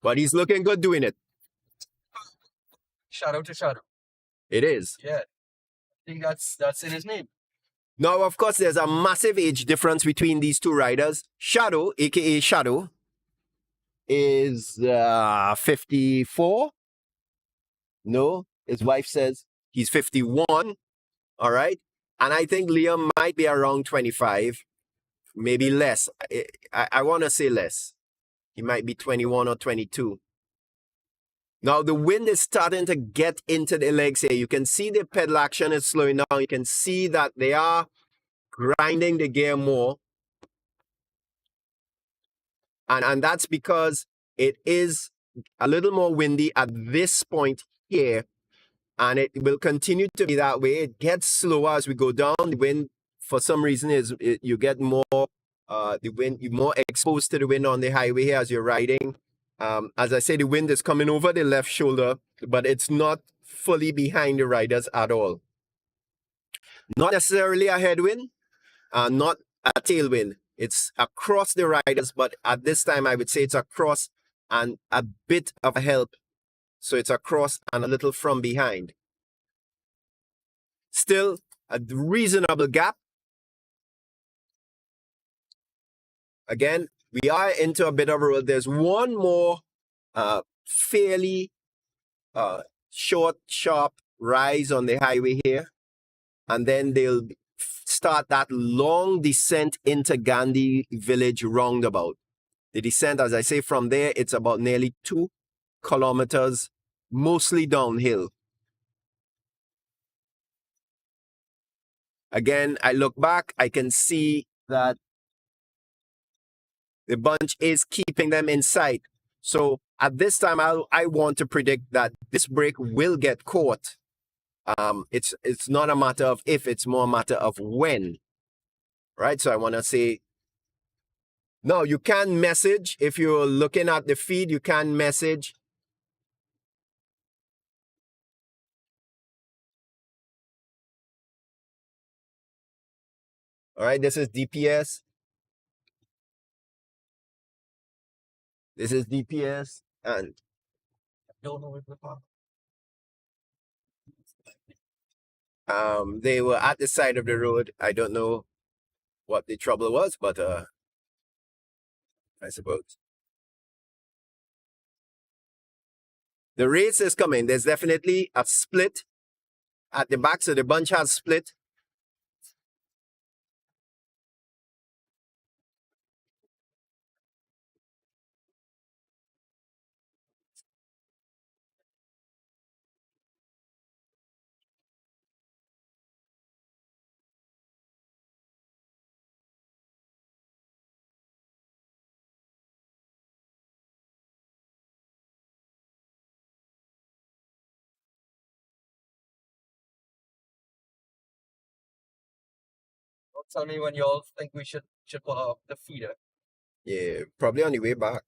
But he's looking good doing it. Shadow to shadow. It is. Yeah. I think that's in his name. Now, of course, there's a massive age difference between these two riders. Shadow, a.k.a. Shadow, is 54. No, his wife says he's 51. All right. And I think Liam might be around 25, maybe less. I want to say less. He might be 21 or 22. Now, the wind is starting to get into the legs here. You can see the pedal action is slowing down. You can see that they are grinding the gear more. And that's because it is a little more windy at this point here. And it will continue to be that way. It gets slower as we go down. The wind, for some reason, you get more The wind, you're more exposed to the wind on the highway here as you're riding. As I say, the wind is coming over the left shoulder, but it's not fully behind the riders at all. Not necessarily a headwind, not a tailwind. It's across the riders, but at this time I would say it's across and a bit of a help. So it's across and a little from behind. Still a reasonable gap. Again, we are into a bit of a road. There's one more fairly short, sharp rise on the highway here. And then they'll start that long descent into Gandhi Village roundabout. The descent, as I say, from there, it's about nearly 2 kilometers, mostly downhill. Again, I look back, I can see that the bunch is keeping them in sight. So at this time, I want to predict that this break will get caught. It's not a matter of if, it's more a matter of when. Right? So I want to say, no, you can message. If you're looking at the feed, you can message. All right, this is DPS. This is DPS, and Don't know if the park. they were at the side of the road. I don't know what the trouble was, but I suppose the race is coming. There's definitely a split at the back, so the bunch has split. Tell me when y'all think we should pull up the feeder. Yeah, probably on the way back.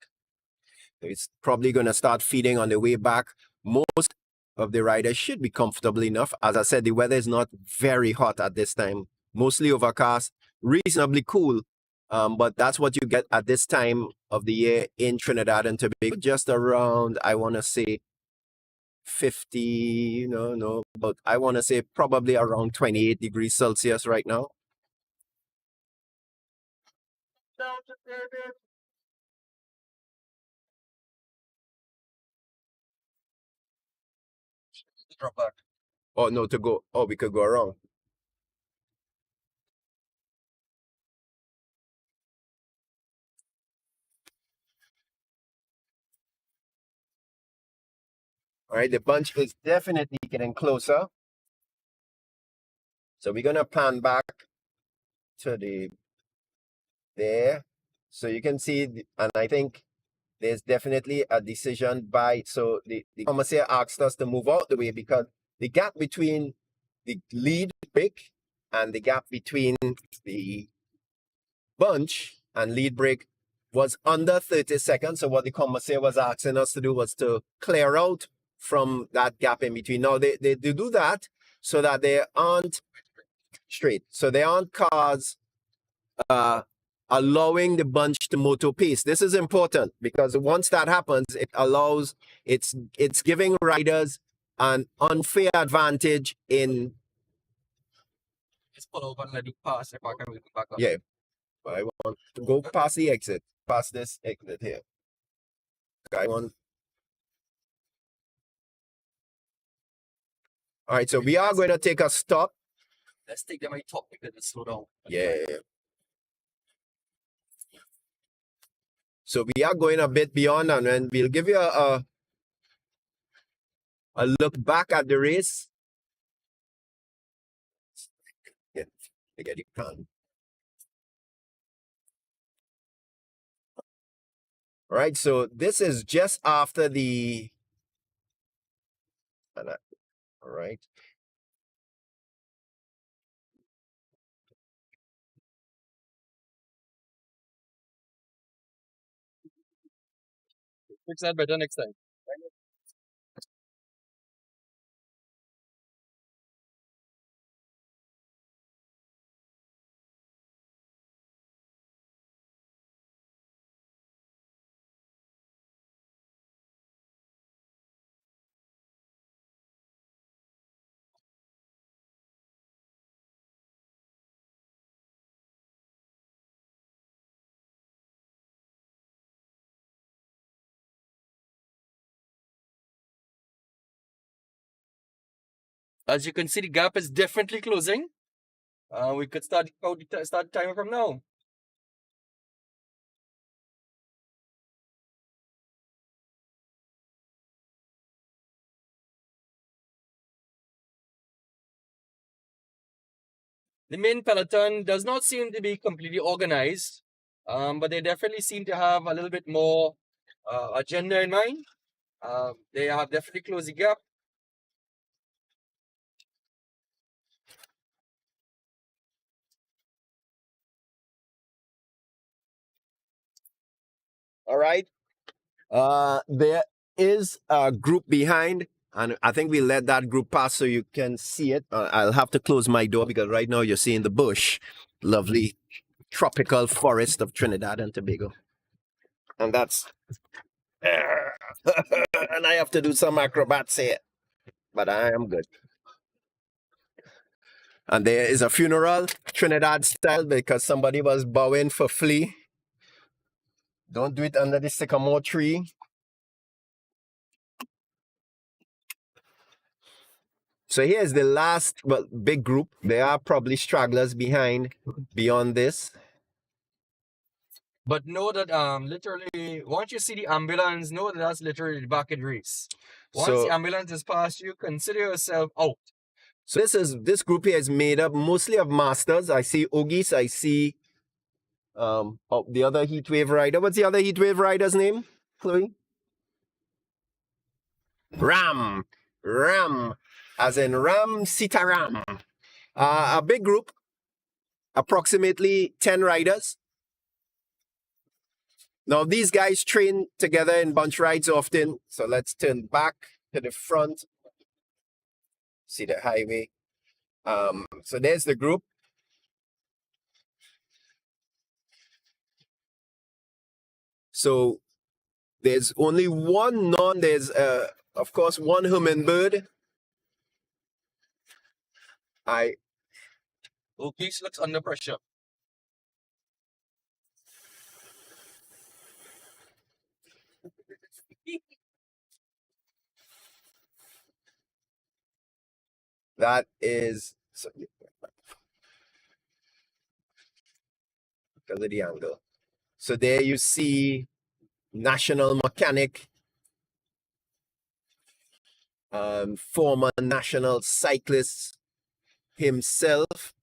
It's probably going to start feeding on the way back. Most of the riders should be comfortable enough. As I said, the weather is not very hot at this time. Mostly overcast, reasonably cool. But that's what you get at this time of the year in Trinidad and Tobago. Just around, I want to say 50, but I want to say probably around 28 degrees Celsius right now. Down to David. Drop back. Oh, no, to go. Oh, we could go around. All right, the bunch is definitely getting closer. So we're going to pan back to there. So you can see, and I think there's definitely a decision by, so the commissaire asked us to move out the way because the gap between the lead brake and the gap between the bunch and lead brake was under 30 seconds. So what the commissaire was asking us to do was to clear out from that gap in between. Now they do that so that they aren't straight. So there aren't cars allowing the bunch to motor pace. This is important because once that happens, it allows, it's giving riders an unfair advantage in. Just pull over and let it pass if I can move it back up. Yeah, I want to go past the exit, past this exit here. I want. All right, so we are going to take a stop. Let's take them at the top because it's slow down. Yeah. So we are going a bit beyond, and then we'll give you a look back at the race. Yeah, I get you can. All right, so this is just after the. All right. fix that better next time. As you can see, the gap is definitely closing. We could start start timer from now. The main peloton does not seem to be completely organized, but they definitely seem to have a little bit more agenda in mind. They have definitely closed the gap. All right. There is a group behind, and I think we let that group pass so you can see it. I'll have to close my door because right now you're seeing the bush, lovely tropical forest of Trinidad and Tobago, and that's and I have to do some acrobats here, but I am good. And there is a funeral, Trinidad style, because somebody was bowing for Flea. Don't do it under the sycamore tree. So here's the last, well, big group. There are probably stragglers behind, beyond this. But know that literally once you see the ambulance, know that that's literally the back in race. Once the ambulance is past you, consider yourself out. So this group here is made up mostly of masters. I see Ogis, I see the other heatwave rider. What's the other heatwave rider's name, Chloe? Ram. As in Ram Sitaram. A big group, approximately 10 riders. Now, these guys train together in bunch rides often. So let's turn back to the front. See the highway. So there's the group. So there's only one there's, of course, one hummingbird. Ogis looks under pressure. That is, because of the angle. So there you see national mechanic, former national cyclist himself.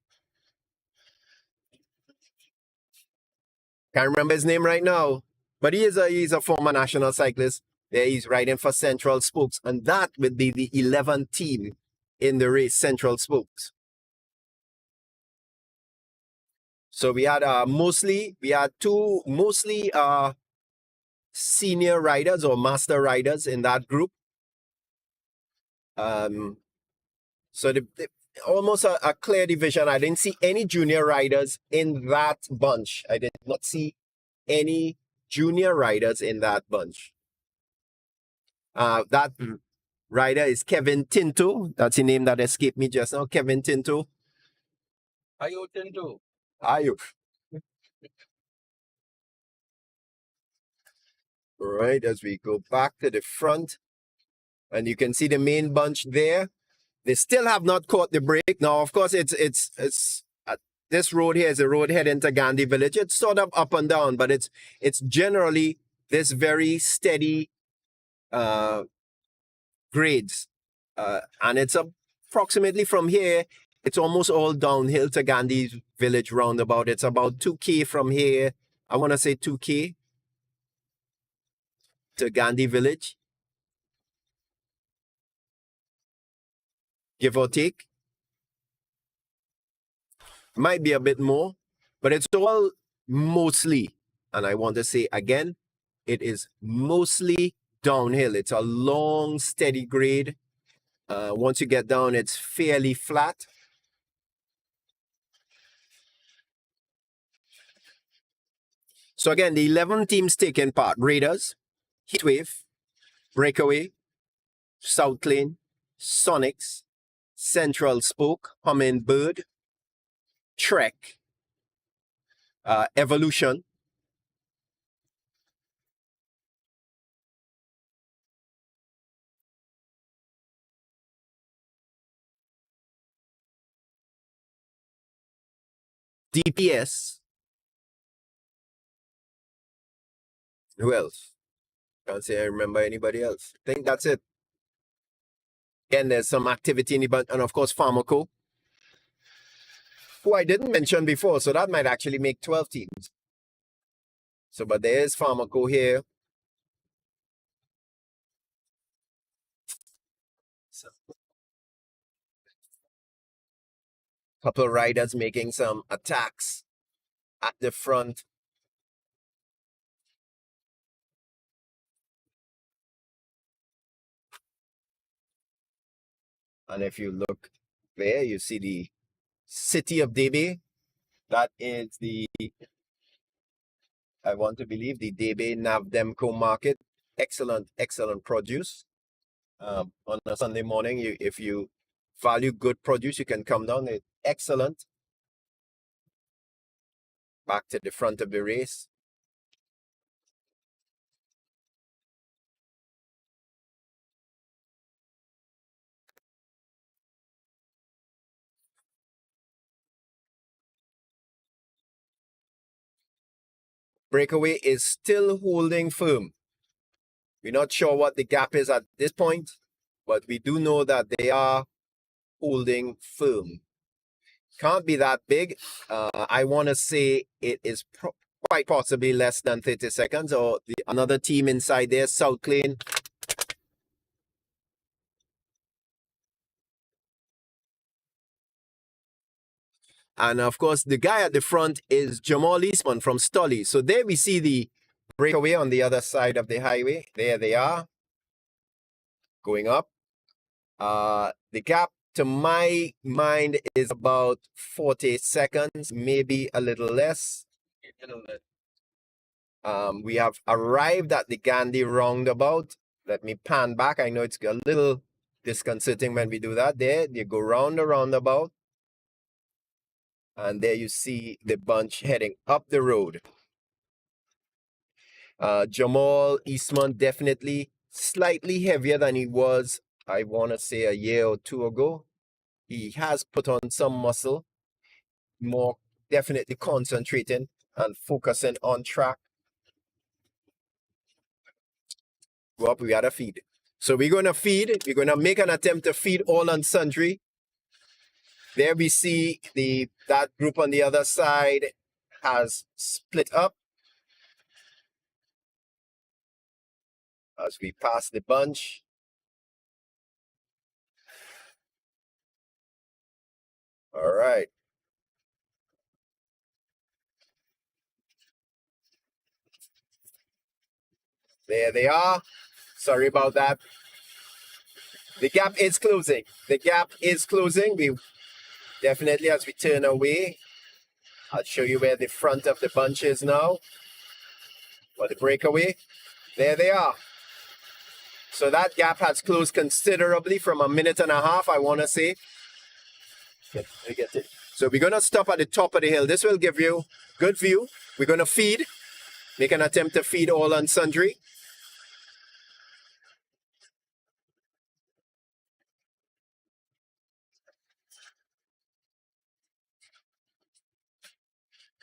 Can't remember his name right now, but he's a former national cyclist. There he's riding for Central Spokes, and that would be the 11th team in the race, Central Spokes. So we had two mostly senior riders or master riders in that group. So almost a clear division. I didn't see any junior riders in that bunch. I did not see any junior riders in that bunch. That rider is Kevin Tinto. That's the name that escaped me just now. Kevin Tinto. Ayo Tinto. Ayo. Right, as we go back to the front, and you can see the main bunch there. They still have not caught the break. Now, of course, it's this road here is a road heading to Gandhi Village. It's sort of up and down, but it's generally this very steady grades, and it's approximately from here. It's almost all downhill to Gandhi Village roundabout. It's about 2K from here. I want to say 2K to Gandhi Village, give or take. Might be a bit more, but it's all mostly, and I want to say again, it is mostly downhill. It's a long, steady grade. Once you get down, it's fairly flat. So again, the 11 teams taking part: Raiders, Heatwave, Breakaway, South Lane, Sonics, Central Spoke, Hummingbird, Trek, Evolution, DPS. Who else? Can't say I remember anybody else. I think that's it. Again, there's some activity in the bunch, and of course, Pharmaco, who I didn't mention before, so that might actually make 12 teams. So, but there's Pharmaco here. So, couple of riders making some attacks at the front. And if you look there, you see the city of Debe. That is the, I want to believe, the Debe Navdemco market. Excellent, excellent produce. On a Sunday morning, if you value good produce, you can come down. It's excellent. Back to the front of the race. Breakaway is still holding firm. We're not sure what the gap is at this point, but we do know that they are holding firm. Can't be that big. I want to say it is quite possibly less than 30 seconds, or another team inside there, South Lane. And of course, the guy at the front is Jamal Eastman from Stolly. So there we see the Breakaway on the other side of the highway. There they are, going up. The gap, to my mind, is about 40 seconds, maybe a little less. We have arrived at the Gandhi roundabout. Let me pan back. I know it's a little disconcerting when we do that. There, you go round the roundabout. And there you see the bunch heading up the road. Jamal Eastman definitely slightly heavier than he was, I want to say, a year or two ago. He has put on some muscle, more definitely concentrating and focusing on track. Go up, we got to feed. So we're going to feed. We're going to make an attempt to feed all and sundry. There we see that group on the other side has split up. As we pass the bunch. All right. There they are. Sorry about that. The gap is closing. The gap is closing. We definitely, as we turn away, I'll show you where the front of the bunch is now. For the breakaway. There they are. So that gap has closed considerably from a minute and a half, I want to say. Get it. So we're going to stop at the top of the hill. This will give you good view. We're going to feed. Make an attempt to feed all and sundry.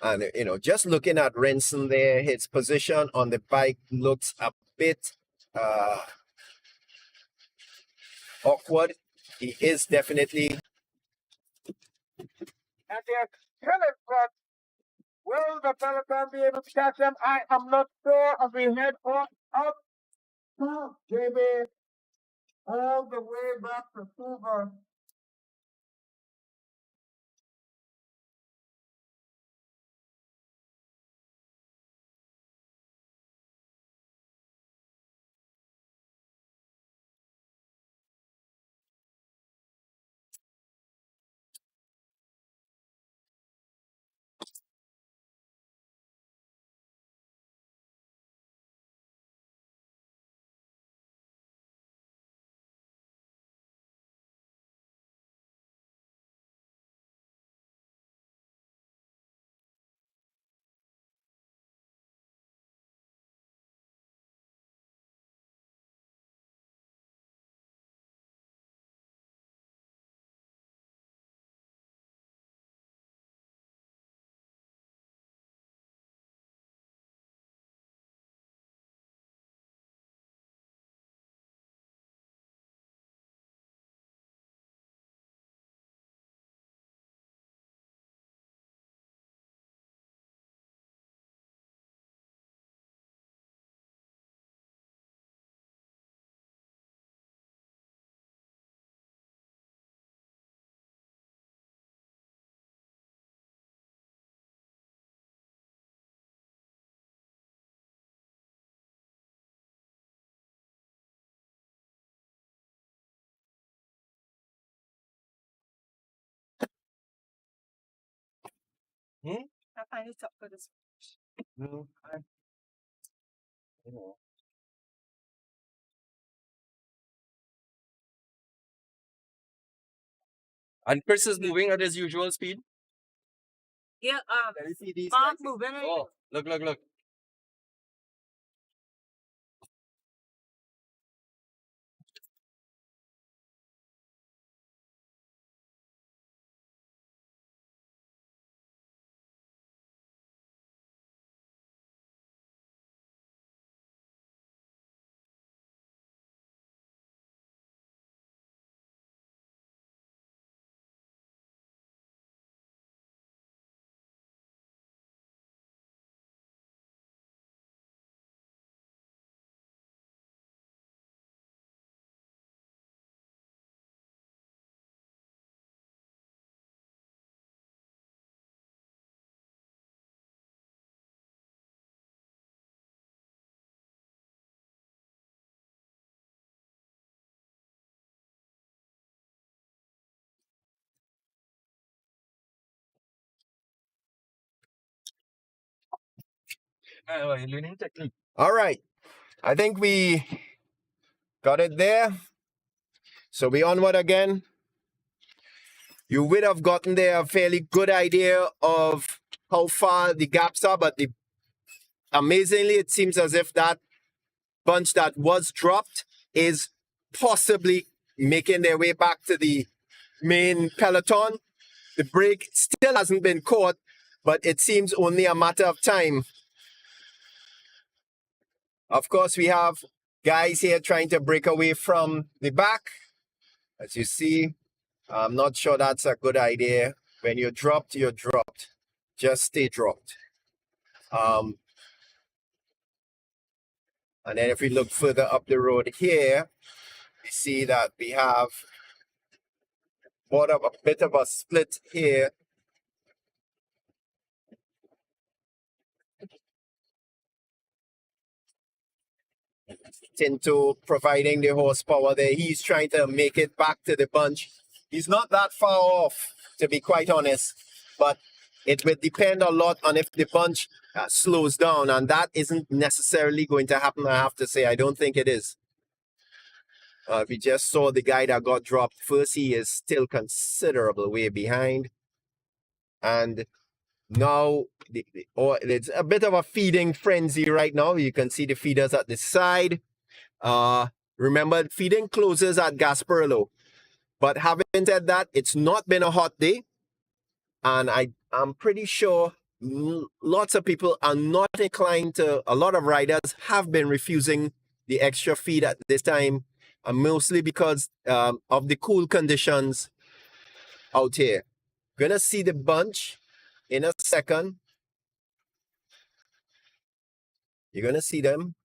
And, you know, just looking at Renson there, his position on the bike looks a bit awkward. He is definitely. And they're killing, but will the Peloton be able to catch them? I am not sure. As we head up, JB, all the way back to Suva. I find it tough for this. No, you know. And Chris is moving at his usual speed. Yeah, Let me see these Mark guys. moving. Oh, look. You're learning technique. All right. I think we got it there. So we onward again. You would have gotten there a fairly good idea of how far the gaps are, but amazingly, it seems as if that bunch that was dropped is possibly making their way back to the main peloton. The break still hasn't been caught, but it seems only a matter of time. Of course, we have guys here trying to break away from the back. As you see, I'm not sure that's a good idea. When you're dropped, you're dropped. Just stay dropped. And then if we look further up the road here, we see that we have a bit of a split here. Into providing the horsepower there. He's trying to make it back to the bunch. He's not that far off, to be quite honest, but it will depend a lot on if the bunch slows down, and that isn't necessarily going to happen, I have to say. I don't think it is. We just saw the guy that got dropped first. He is still considerable way behind. And now it's a bit of a feeding frenzy right now. You can see the feeders at the side. Remember, feeding closes at Gasparilla. But having said that, it's not been a hot day. And I'm pretty sure lots of people are not inclined to, a lot of riders have been refusing the extra feed at this time, mostly because of the cool conditions out here. Gonna see the bunch in a second. You're gonna see them.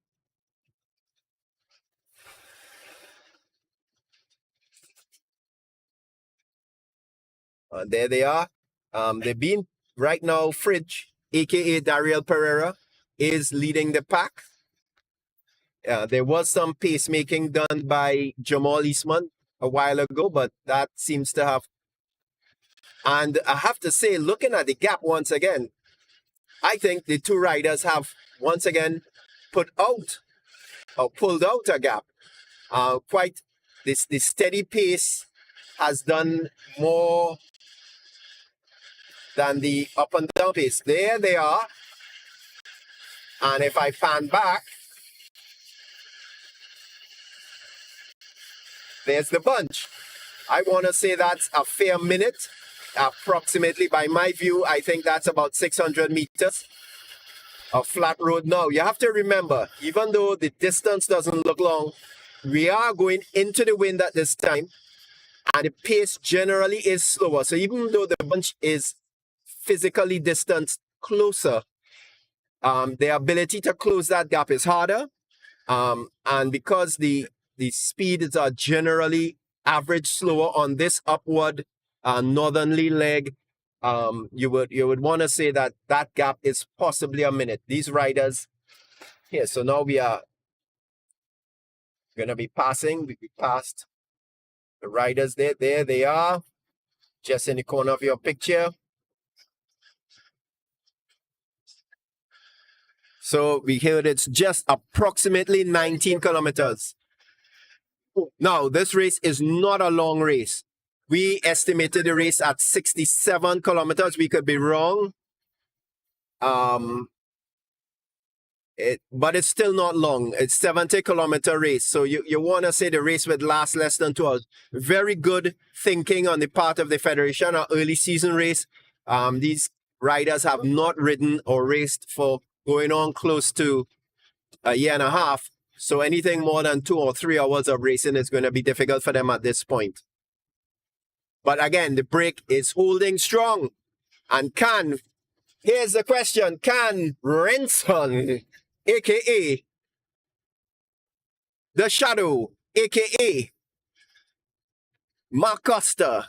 There they are. They've been right now. Fridge, aka Dariel Pereira, is leading the pack. There was some pacemaking done by Jamal Eastman a while ago, but that seems to have. And I have to say, looking at the gap once again, I think the two riders have once again pulled out a gap. Quite this steady pace has done more than the up and down pace. There they are. And if I pan back, there's the bunch. I want to say that's a fair minute, approximately. By my view, I think that's about 600 meters of flat road. Now, you have to remember, even though the distance doesn't look long, we are going into the wind at this time, and the pace generally is slower. So even though the bunch is physically distanced closer, the ability to close that gap is harder. And because the speeds are generally average slower on this upward northerly leg, you would want to say that that gap is possibly a minute. These riders here, so now we are going to be passing. We passed the riders there. There they are, just in the corner of your picture. So we heard it's just approximately 19 kilometers. Now, this race is not a long race. We estimated the race at 67 kilometers. We could be wrong. But it's still not long. It's 70-kilometer race. So you want to say the race would last less than 2 hours. Very good thinking on the part of the Federation. An early season race. These riders have not ridden or raced for going on close to a year and a half. So anything more than 2 or 3 hours of racing is going to be difficult for them at this point. But again, the break is holding strong. And here's the question, can Renson, a.k.a. The Shadow, a.k.a. Mark Costa,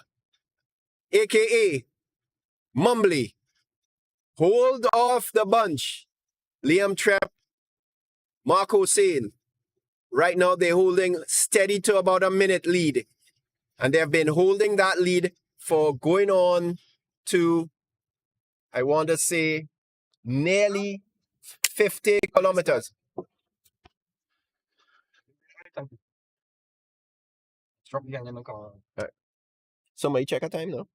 a.k.a. Mumbly, hold off the bunch? Liam Trepp, Mark Hossein. Right now they're holding steady to about a minute lead. And they've been holding that lead for going on to, I want to say, nearly 50 kilometers. Somebody check a time now.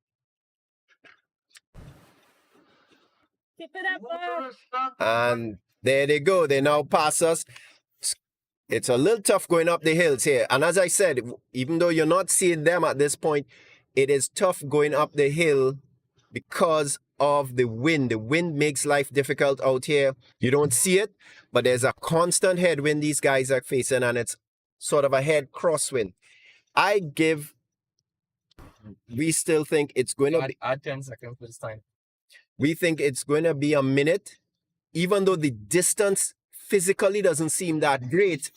Keep it up, bud. And there they go. They now pass us. It's a little tough going up the hills here. And as I said, even though you're not seeing them at this point, it is tough going up the hill because of the wind. The wind makes life difficult out here. You don't see it, but there's a constant headwind these guys are facing, and it's sort of a head crosswind. We still think it's going to be... Add 10 seconds this time. We think it's going to be a minute, even though the distance physically doesn't seem that great.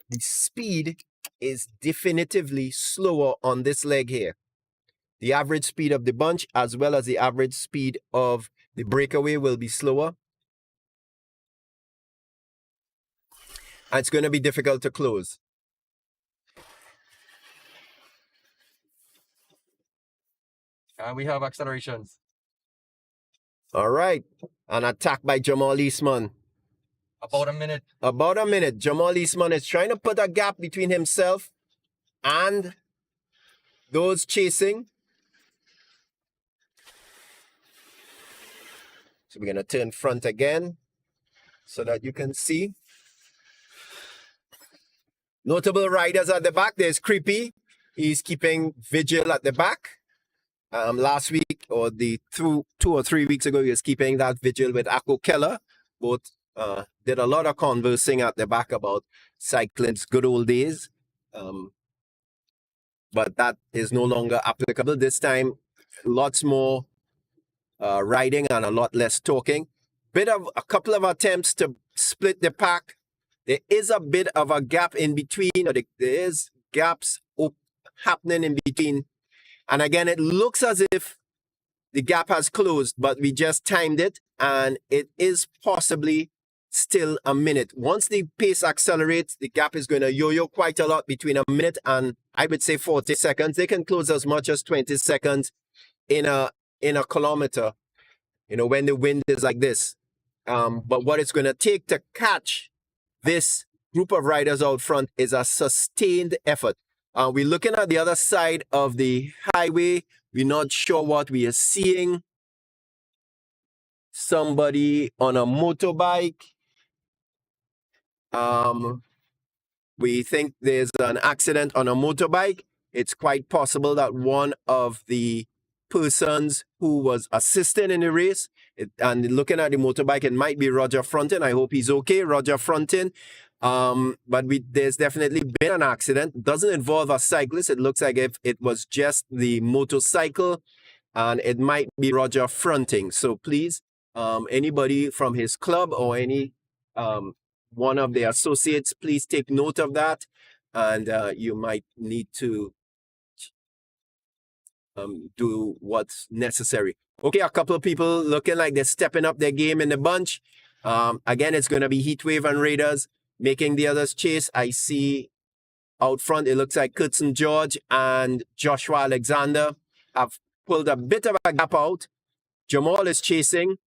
The speed is definitively slower on this leg here. The average speed of the bunch as well as the average speed of the breakaway will be slower. And it's going to be difficult to close. And we have accelerations. All right. An attack by Jamal Eastman. About a minute. About a minute. Jamal Eastman is trying to put a gap between himself and those chasing. So we're going to turn front again so that you can see. Notable riders at the back. There's Creepy. He's keeping vigil at the back. Last week or 2 or 3 weeks ago, he was keeping that vigil with Akko Keller. Both did a lot of conversing at the back about cycling's good old days. But that is no longer applicable. This time, lots more riding and a lot less talking. A couple of attempts to split the pack. There is a bit of a gap in between, or there is gaps happening in between. And again, it looks as if the gap has closed, but we just timed it, and it is possibly still a minute. Once the pace accelerates, the gap is going to yo-yo quite a lot between a minute and I would say 40 seconds. They can close as much as 20 seconds in a kilometer, when the wind is like this. But what it's going to take to catch this group of riders out front is a sustained effort. We're looking at the other side of the highway. We're not sure what we are seeing. Somebody on a motorbike. We think there's an accident on a motorbike. It's quite possible that one of the persons who was assisting in the race, and looking at the motorbike, it might be Roger Frontin. I hope he's okay, Roger Frontin. But there's definitely been an accident. It doesn't involve a cyclist. It looks like if it was just the motorcycle, and it might be Roger fronting. So please, anybody from his club or any one of the associates, please take note of that, and you might need to do what's necessary. Okay, a couple of people looking like they're stepping up their game in the bunch. Again, it's going to be Heatwave and Raiders making the others chase. I see out front, it looks like Kurtzen George and Joshua Alexander have pulled a bit of a gap out. Jamal is chasing.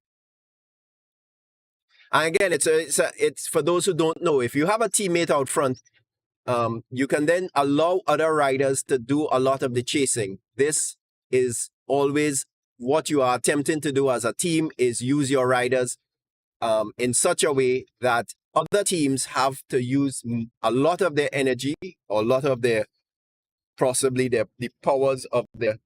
And again, it's for those who don't know. If you have a teammate out front, you can then allow other riders to do a lot of the chasing. This is always what you are attempting to do as a team, is use your riders in such a way that other teams have to use a lot of their energy or a lot of their, possibly the powers of their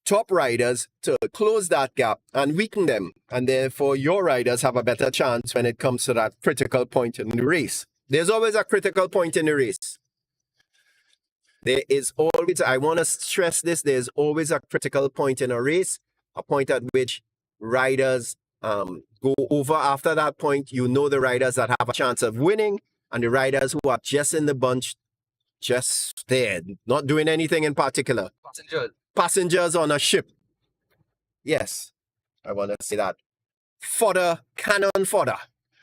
top riders to close that gap and weaken them. And therefore, your riders have a better chance when it comes to that critical point in the race. There's always a critical point in the race. There is always, I want to stress this, there's always a critical point in a race, a point at which riders go over. After that point, you know the riders that have a chance of winning and the riders who are just in the bunch, just there, not doing anything in particular. Passengers on a ship. Yes, I want to say that. Fodder, cannon fodder.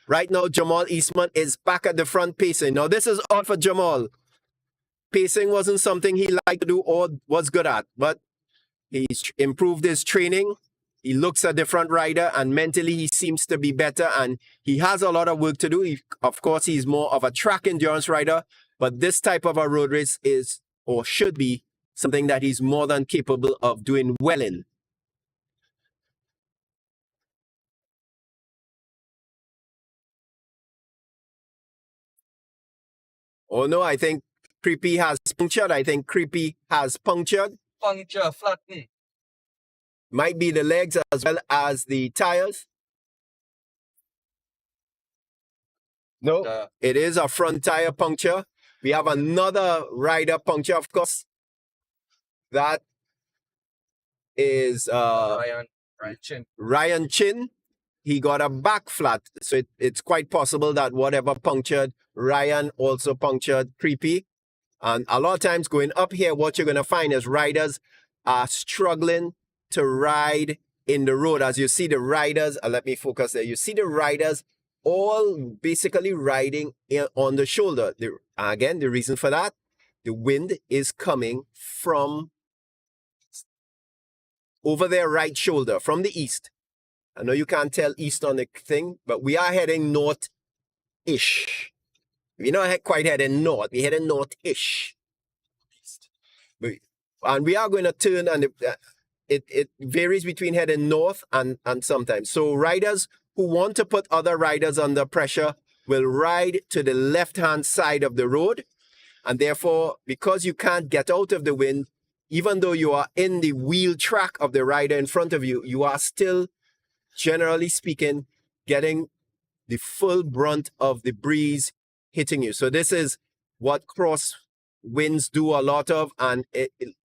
Right now, Jamal Eastman is back at the front pacing. Now, this is odd for Jamal. Pacing wasn't something he liked to do or was good at, but he's improved his training. He looks at the front rider and mentally he seems to be better and he has a lot of work to do. Of course, he's more of a track endurance rider, but this type of a road race is, or should be, something that he's more than capable of doing well in. Oh no, I think Creepy has punctured. I think Creepy has punctured. Puncture, flatten. Might be the legs as well as the tires. No, it is a front tire puncture. We have another rider puncture, of course. That is Ryan Chin. Ryan Chin. He got a back flat. So it's quite possible that whatever punctured, Ryan also punctured Creepy. And a lot of times going up here, what you're going to find is riders are struggling to ride in the road. As you see the riders, let me focus there. You see the riders all basically riding on the shoulder. Again, the reason for that, the wind is coming from over their right shoulder, from the east. I know you can't tell east on the thing, but we are heading north-ish. We're not quite heading north. We're heading north-ish. And we are going to turn, and it varies between heading north and sometimes. So riders who want to put other riders under pressure will ride to the left-hand side of the road. And therefore, because you can't get out of the wind, even though you are in the wheel track of the rider in front of you, you are still, generally speaking, getting the full brunt of the breeze hitting you. So this is what cross winds do a lot of, and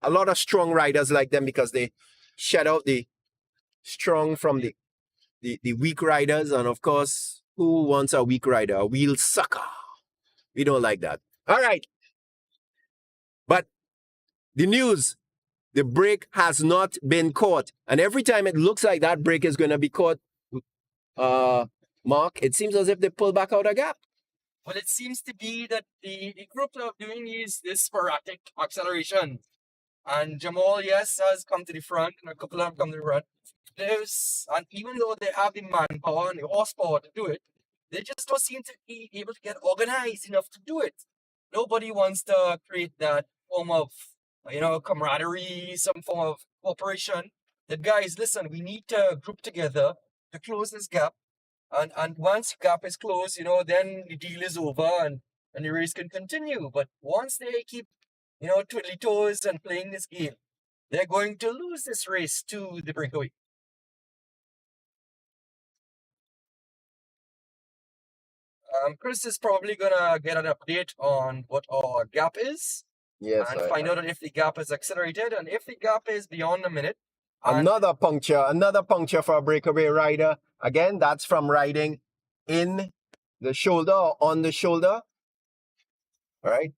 a lot of strong riders like them because they shut out the strong from the weak riders. And of course, who wants a weak rider? A wheel sucker. We don't like that. All right. But the news, the brake has not been caught. And every time it looks like that brake is going to be caught, Mark, it seems as if they pull back out a gap. Well, it seems to be that the group are doing this sporadic acceleration. And Jamal, yes, has come to the front, and a couple have come to the front. And even though they have the manpower and the horsepower to do it, they just don't seem to be able to get organized enough to do it. Nobody wants to create that form of, camaraderie, some form of cooperation. That guys, listen, we need to group together to close this gap. And once the gap is closed, then the deal is over and the race can continue. But once they keep, twiddly toes and playing this game, they're going to lose this race to the breakaway. Chris is probably gonna get an update on what our gap is. Yes. And find out if the gap is accelerated and if the gap is beyond a minute. Another puncture for a breakaway rider. Again, that's from riding in the shoulder or on the shoulder. All right.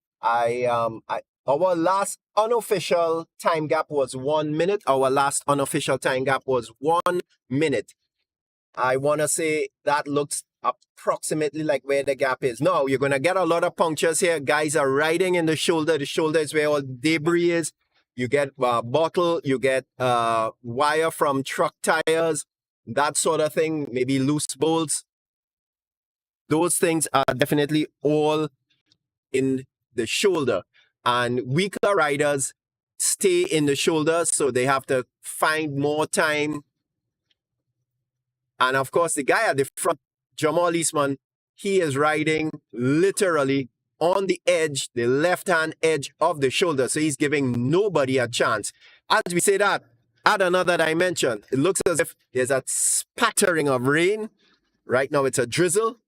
Our last unofficial time gap was 1 minute. Our last unofficial time gap was 1 minute. I want to say that looks approximately like where the gap is. No, you're going to get a lot of punctures here. Guys are riding in the shoulder. The shoulder is where all debris is. You get bottle, you get wire from truck tires, that sort of thing, maybe loose bolts. those things are definitely all in the shoulder. And weaker riders stay in the shoulder, so they have to find more time. And of course, the guy at the front, Jamal Eastman, he is riding literally on the edge, the left-hand edge of the shoulder. So he's giving nobody a chance. As we say that, add another dimension. It looks as if there's a spattering of rain. Right now it's a drizzle.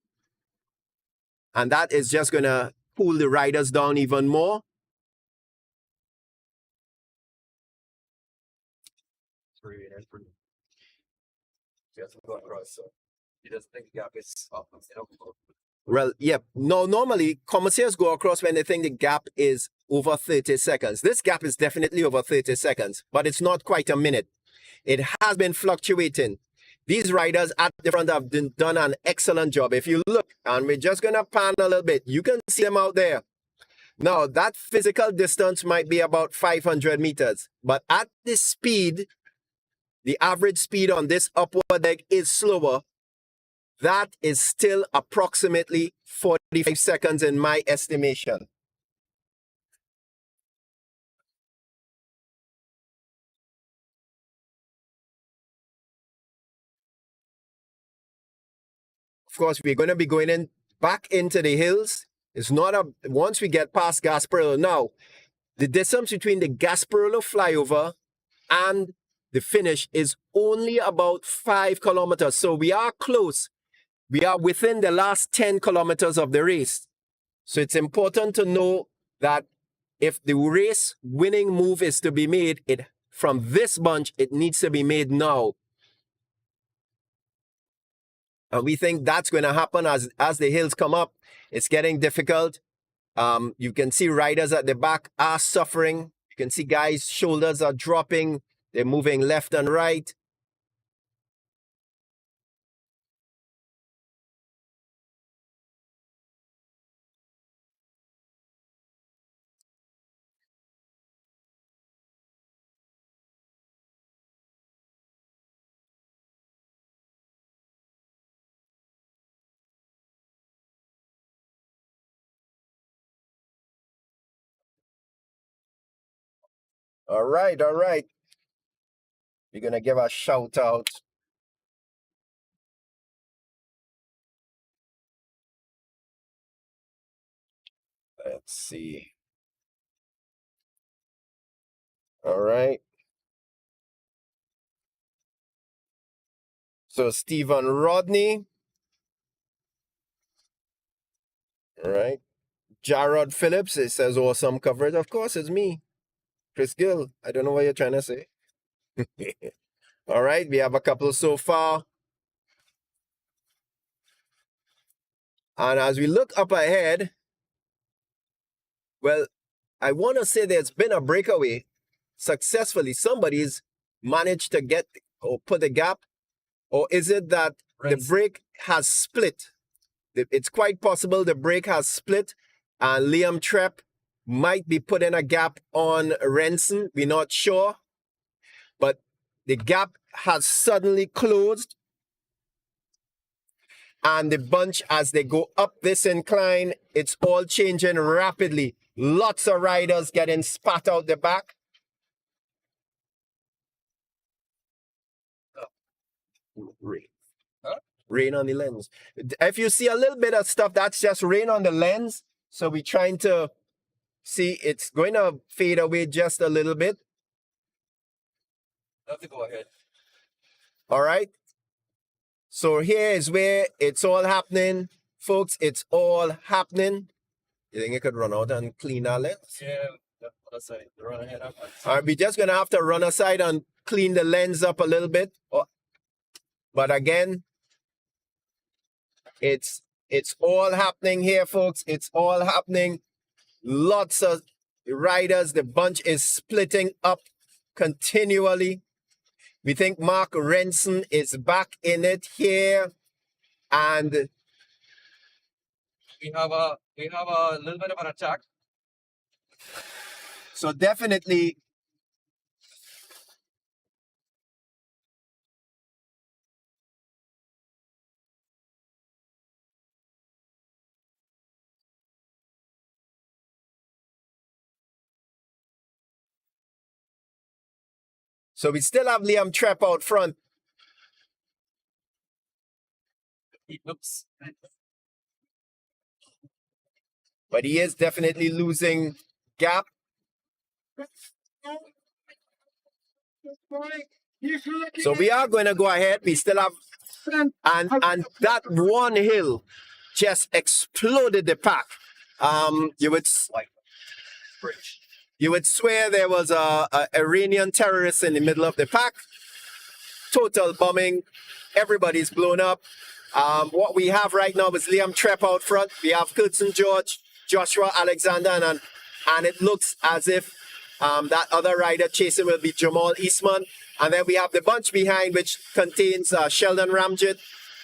And that is just going to cool the riders down even more. He doesn't think the gap is up. Well, yeah. No, normally, commercials go across when they think the gap is over 30 seconds. This gap is definitely over 30 seconds, but it's not quite a minute. It has been fluctuating. These riders at the front have done an excellent job. If you look, and we're just going to pan a little bit, you can see them out there. Now, that physical distance might be about 500 meters, but at this speed, the average speed on this upward leg is slower. That is still approximately 45 seconds in my estimation. Of course, we're going to be going in back into the hills. It's not a, once we get past Gasparilla. Now, the distance between the Gasparilla flyover and the finish is only about 5 kilometers. So we are close. We are within the last 10 kilometers of the race. So it's important to know that if the race winning move is to be made, from this bunch, it needs to be made now. And we think that's going to happen as the hills come up. It's getting difficult. You can see riders at the back are suffering. You can see guys' shoulders are dropping. They're moving left and right. All right, all right. We're going to give a shout out. Let's see. All right. So Stephen Rodney. All right. Jarrod Phillips, it says awesome coverage. Of course, it's me. Chris Gill. I don't know what you're trying to say. All right. We have a couple so far. And as we look up ahead, well, I want to say there's been a breakaway successfully. Somebody's managed to get or put a gap. Or is it that the brake has split? It's quite possible the brake has split and Liam Trepp might be putting a gap on Renson. We're not sure. But the gap has suddenly closed. And the bunch, as they go up this incline, it's all changing rapidly. Lots of riders getting spat out the back. Rain. Huh? Rain on the lens. If you see a little bit of stuff, that's just rain on the lens. So we're trying to see it's going to fade away just a little bit. Have to go ahead. All right. So here is where it's all happening. Folks, it's all happening. You think you could run out and clean our lens? Yeah, the other side. Run ahead. All right, we're just going to have to run aside and clean the lens up a little bit. But again, it's all happening here, folks. It's all happening. Lots of riders. The bunch is splitting up continually. We think Mark Renson is back in it here. And we have a little bit of an attack. so definitely So we still have Liam Trepp out front. Oops. But he is definitely losing gap. So we are going to go ahead. We still have, and that one hill just exploded the pack. You would swear there was a Iranian terrorist in the middle of the pack. Total bombing. Everybody's blown up. What we have right now is Liam Trepp out front. We have Kurtzen George, Joshua Alexander, and it looks as if that other rider chasing will be Jamal Eastman. And then we have the bunch behind, which contains Sheldon Ramjet,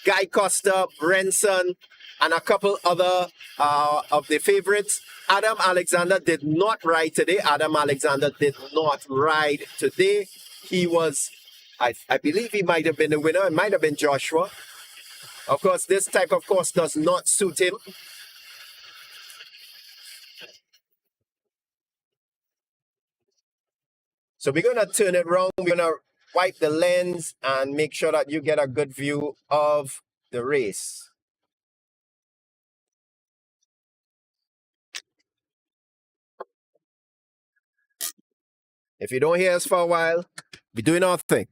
Guy Costa, Brenson, and a couple other of the favorites. Adam Alexander did not ride today. He was, I believe he might have been the winner. It might have been Joshua. Of course, this type of course does not suit him. So we're going to turn it around. We're going to wipe the lens and make sure that you get a good view of the race. If you don't hear us for a while, we're doing our thing.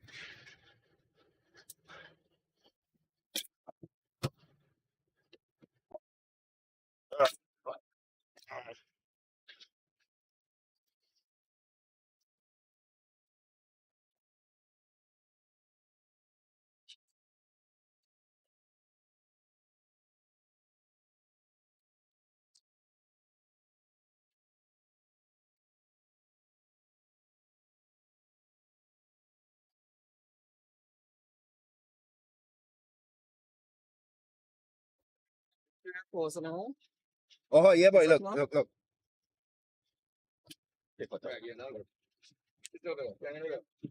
Pause now. Oh, yeah, boy, look.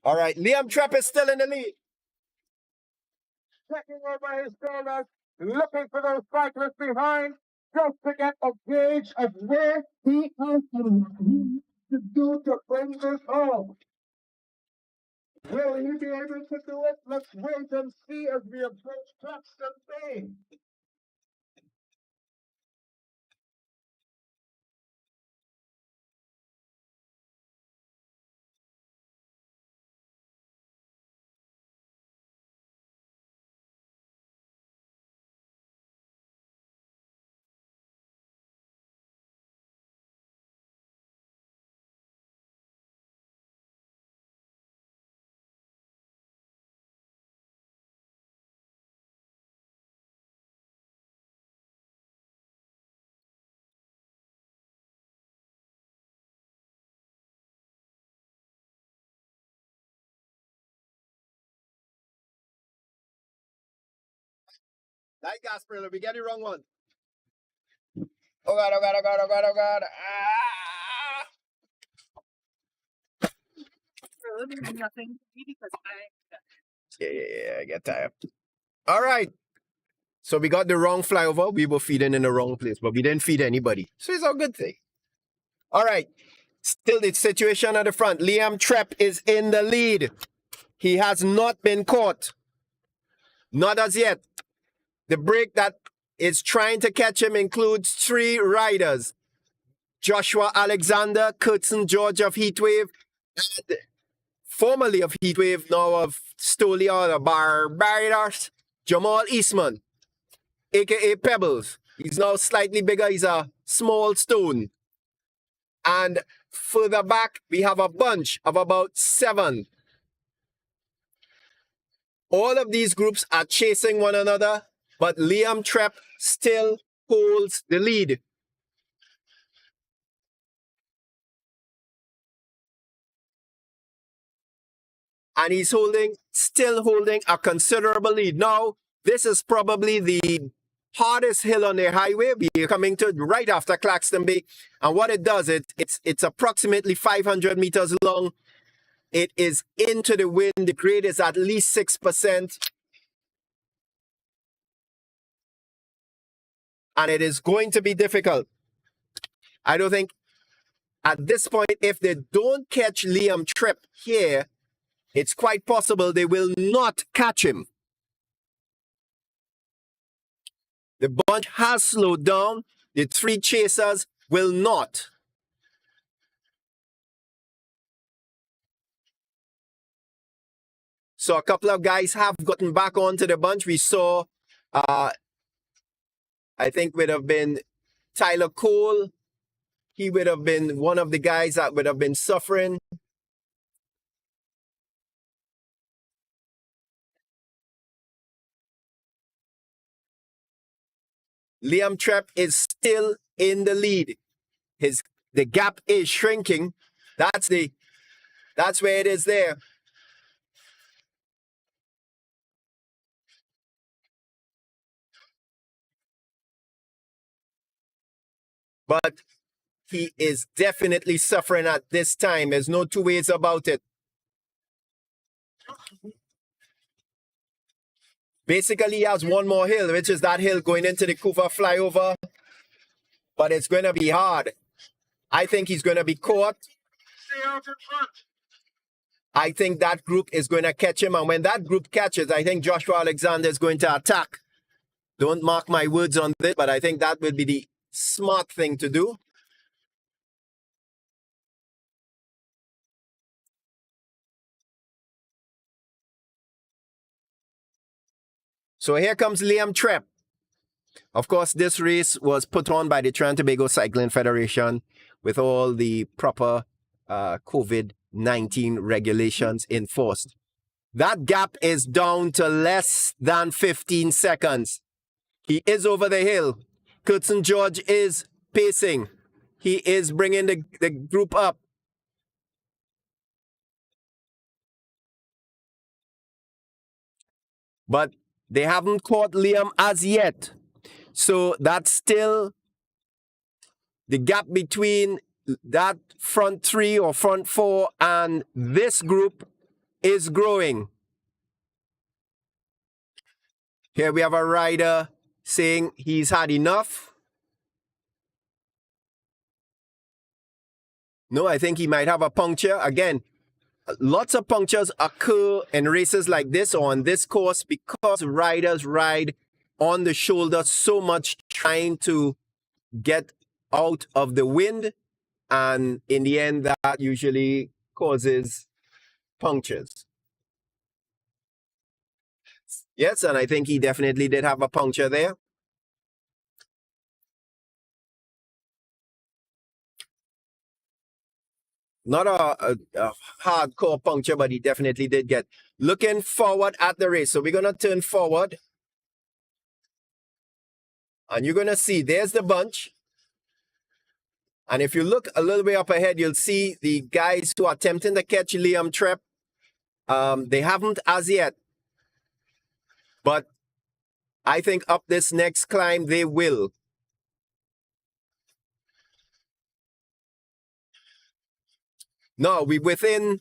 All right, Liam Trepp is still in the lead. Checking over his shoulders, looking for those cyclists behind, just to get a gauge of where he is and to do to bring this home. Will he be able to do it? Let's wait and see as we approach Claxton Bay. Like Gasparilla, we get the wrong one. Oh God, oh God, oh God, oh God, oh God. Nothing because I get tired. All right. So we got the wrong flyover. We were feeding in the wrong place, but we didn't feed anybody. So it's a good thing. All right. Still the situation at the front. Liam Trepp is in the lead. He has not been caught. Not as yet. The break that is trying to catch him includes 3 riders. Joshua Alexander, Kurtzen George of Heatwave, and formerly of Heatwave, now of Stolia, the Barbados, Jamal Eastman, a.k.a. Pebbles. He's now slightly bigger. He's a small stone. And further back, we have a bunch of about 7. All of these groups are chasing one another, but Liam Trepp still holds the lead. And he's still holding a considerable lead. Now, this is probably the hardest hill on the highway. We're coming to right after Claxton Bay. And what it does, it's approximately 500 meters long. It is into the wind. The grade is at least 6%. And it is going to be difficult. I don't think at this point, if they don't catch Liam Trepp here, it's quite possible they will not catch him. The bunch has slowed down. The three chasers will not. So a couple of guys have gotten back onto the bunch. We saw, I think would have been Tyler Cole. He would have been one of the guys that would have been suffering. Liam Trepp is still in the lead. The gap is shrinking. That's where it is there. But he is definitely suffering at this time. There's no two ways about it. Basically, he has one more hill, which is that hill going into the Kufa flyover. But it's going to be hard. I think he's going to be caught. Stay out in front. I think that group is going to catch him. And when that group catches, I think Joshua Alexander is going to attack. Don't mark my words on this, but I think that would be the smart thing to do. So here comes Liam Trepp. Of course, this race was put on by the Trinidad and Tobago Cycling Federation with all the proper COVID-19 regulations enforced. That gap is down to less than 15 seconds. He is over the hill. Kurtson George is pacing. He is bringing the group up. But they haven't caught Liam as yet. So that's still the gap between that front three or front four and this group is growing. Here we have a rider saying he's had enough. No, I think he might have a puncture. Again, lots of punctures occur in races like this or on this course because riders ride on the shoulder so much trying to get out of the wind, and in the end that usually causes punctures. Yes, and I think he definitely did have a puncture there. Not a hardcore puncture, but he definitely did get. Looking forward at the race. So we're going to turn forward. And you're going to see, there's the bunch. And if you look a little bit up ahead, you'll see the guys who are attempting to catch Liam Trepp. They haven't as yet. But I think up this next climb, they will. No, we're within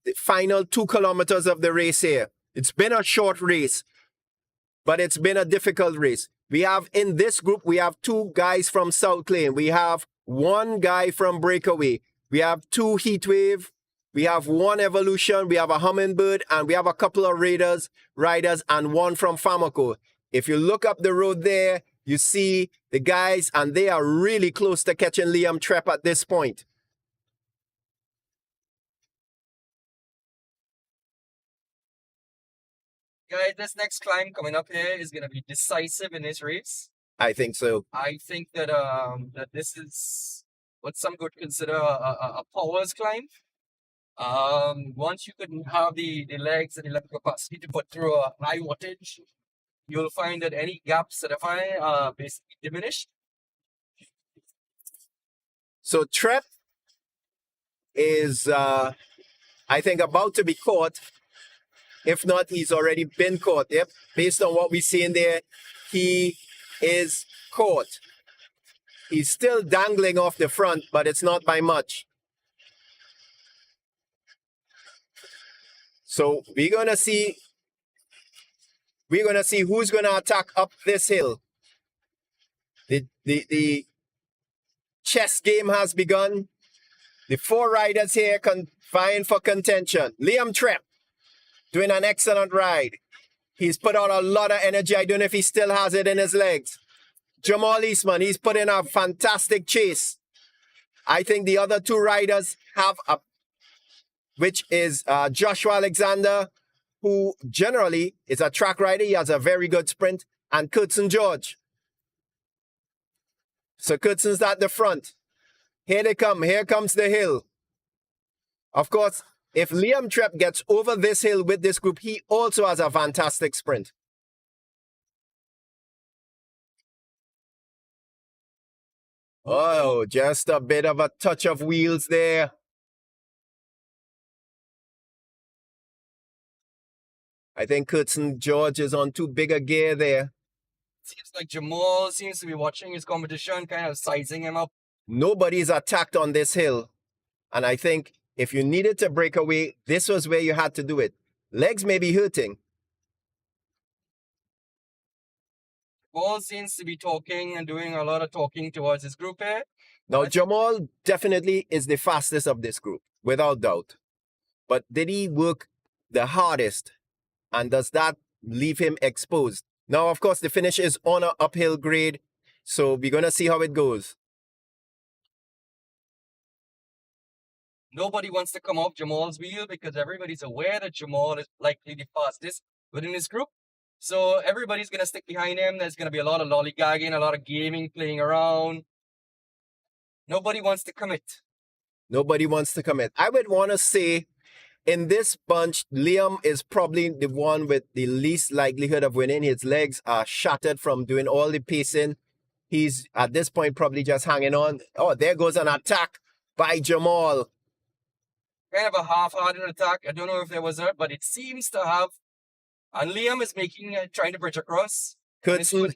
the final 2 kilometers of the race here. It's been a short race, but it's been a difficult race. We have in this group, we have 2 guys from South Lane. We have 1 guy from Breakaway. We have 2 Heatwave. We have 1 Evolution. We have a Hummingbird, and we have a couple of riders, and 1 from Pharmaco. If you look up the road there, you see the guys, and they are really close to catching Liam Trepp at this point. Guys, this next climb coming up here is going to be decisive in this race. I think so. I think that that this is what some could consider a powers climb. Once you can have the legs and the left capacity to put through a high wattage, you'll find that any gaps that are basically diminished. So Trepp is, I think, about to be caught. If not, he's already been caught. Yep, based on what we see in there, he is caught. He's still dangling off the front, but it's not by much. So we're gonna see who's gonna attack up this hill. The chess game has begun. The four riders here vying for contention. Liam Tripp doing an excellent ride. He's put out a lot of energy. I don't know if he still has it in his legs. Jamal Eastman, he's put in a fantastic chase. I think the other two riders have a, which is Joshua Alexander, who generally is a track rider. He has a very good sprint, and Kurtzen George. So Kurtzen's at the front. Here they come. Here comes the hill. Of course, if Liam Tripp gets over this hill with this group, he also has a fantastic sprint. Oh, just a bit of a touch of wheels there. I think Kurtzen George is on too big a gear there. Seems like Jamal seems to be watching his competition, kind of sizing him up. Nobody's attacked on this hill. And I think if you needed to break away, this was where you had to do it. Legs may be hurting. Jamal seems to be talking and doing a lot of talking towards his group here. Now, Jamal definitely is the fastest of this group, without doubt. But did he work the hardest? And does that leave him exposed? Now, of course, the finish is on an uphill grade, so we're going to see how it goes. Nobody wants to come off Jamal's wheel because everybody's aware that Jamal is likely the fastest within his group. So everybody's going to stick behind him. There's going to be a lot of lollygagging, a lot of gaming, playing around. Nobody wants to commit. Nobody wants to commit. I would want to say in this bunch, Liam is probably the one with the least likelihood of winning. His legs are shattered from doing all the pacing. He's, at this point, probably just hanging on. Oh, there goes an attack by Jamal. Kind of a half-hearted attack. I don't know if there was a, but it seems to have. And Liam is trying to bridge across. Kurtzen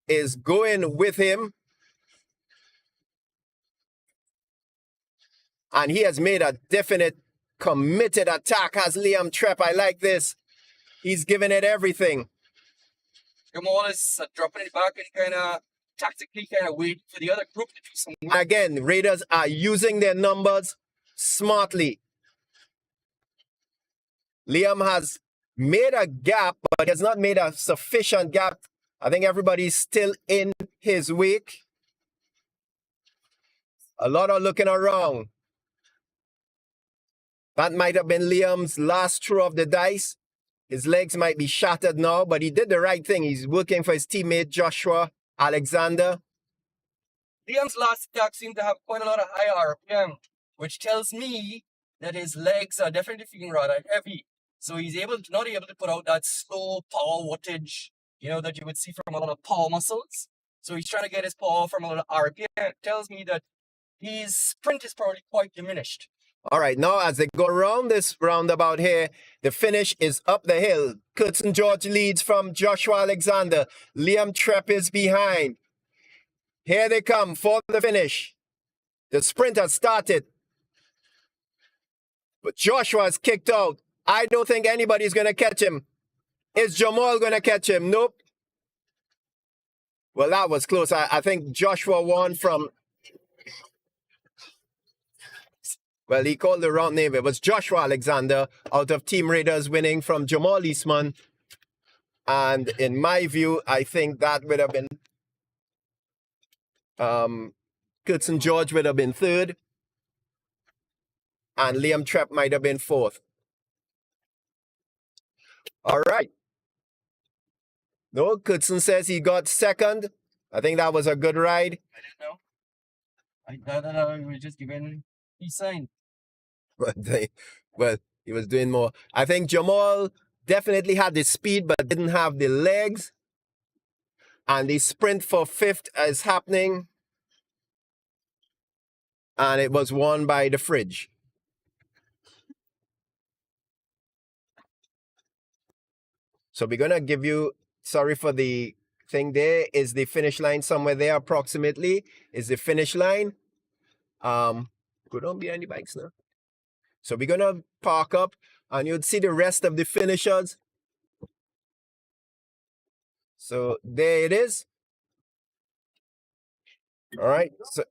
is going with him. And he has made a definite committed attack as Liam Tripp. I like this. He's giving it everything. Jamal is dropping it back and kind of tactically kind of waiting for the other group to do some work. Again, Raiders are using their numbers smartly. Liam has made a gap, but has not made a sufficient gap. I think everybody's still in his wake. A lot of looking around. That might have been Liam's last throw of the dice. His legs might be shattered now, but he did the right thing. He's working for his teammate, Joshua Alexander. Liam's last attack seemed to have quite a lot of high RPM, which tells me that his legs are definitely feeling rather heavy. So he's not able to put out that slow power wattage, that you would see from a lot of power muscles. So he's trying to get his power from a lot of RPM. It tells me that his sprint is probably quite diminished. All right, now as they go around this roundabout here, the finish is up the hill. Kurtzen George leads from Joshua Alexander. Liam Tripp is behind. Here they come for the finish. The sprint has started. But Joshua is kicked out. I don't think anybody's going to catch him. Is Jamal going to catch him? Nope. Well, that was close. I think Joshua won from... Well, he called the wrong name. It was Joshua Alexander out of Team Raiders winning from Jamal Eastman. And in my view, I think that would have been... Kurtzen George would have been third. And Liam Tripp might have been fourth. All right. No, Kurtzen says he got second. I think that was a good ride. I didn't know. I thought he was just giving peace sign. Well, he was doing more. I think Jamal definitely had the speed, but didn't have the legs. And the sprint for fifth is happening. And it was won by the Fridge. So we're going to give you, sorry for the thing there, is the finish line somewhere there approximately, is the finish line. Go down behind the bikes now. So we're going to park up and you'd see the rest of the finishers. So there it is. All right. So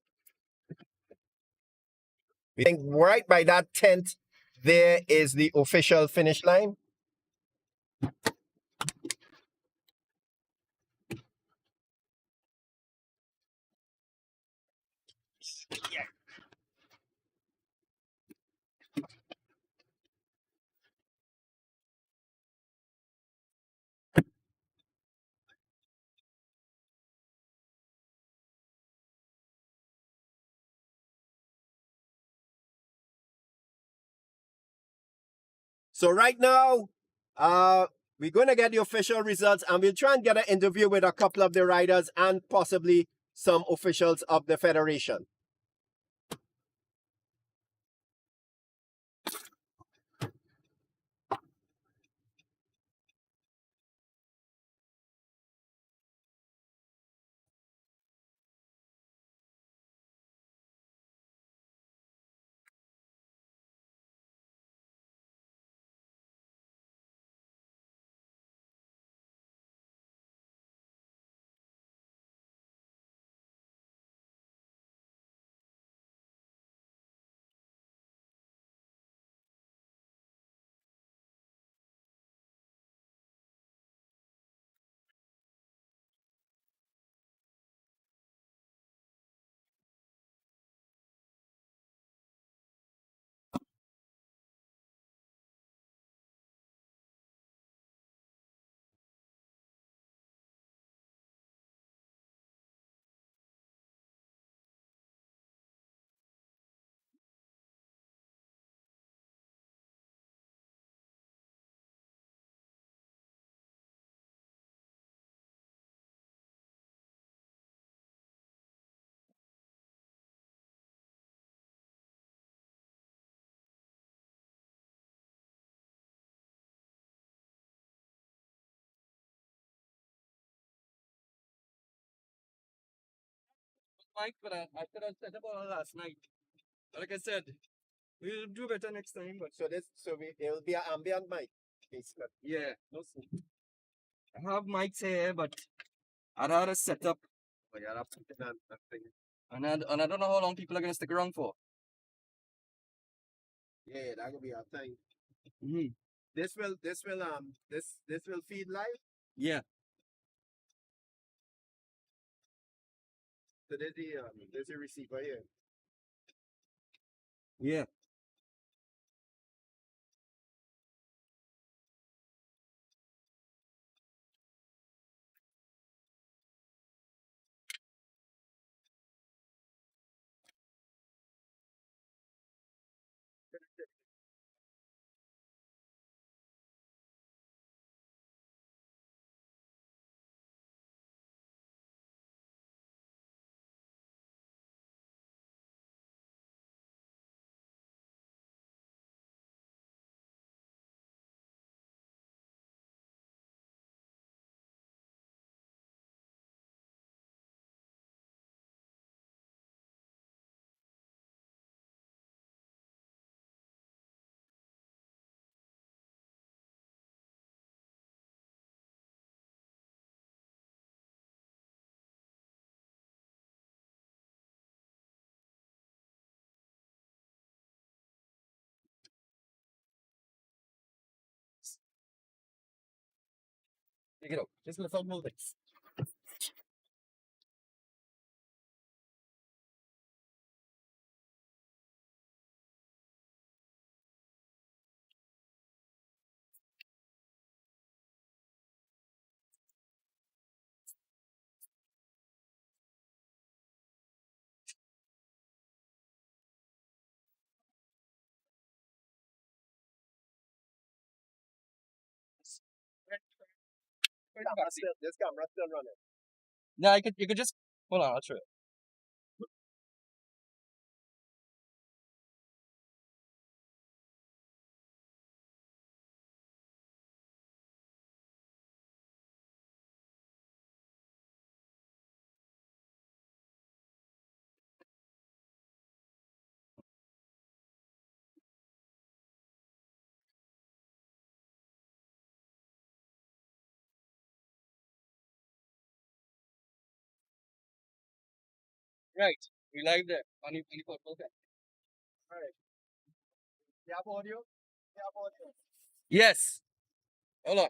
We think right by that tent, there is the official finish line. So right now, we're going to get the official results, and we'll try and get an interview with a couple of the riders and possibly some officials of the federation. Mike, but I could have set up all last night. But like I said, we'll do better next time. But It'll be an ambient mic, basically. yeah, no see. I have mics here, but I'd had a setup, Oh, yeah, that's something that thing. and I don't know how long people are gonna stick around for. Yeah, that will be our thing. Mm-hmm. This will feed live. Yeah. So there's a receiver here. Yeah. Take it out. Just lift out move it. This camera still running. Yeah, you could just hold on, I'll show you. Right. We live there on the purple. You have audio? You have audio? Yes. Hold on.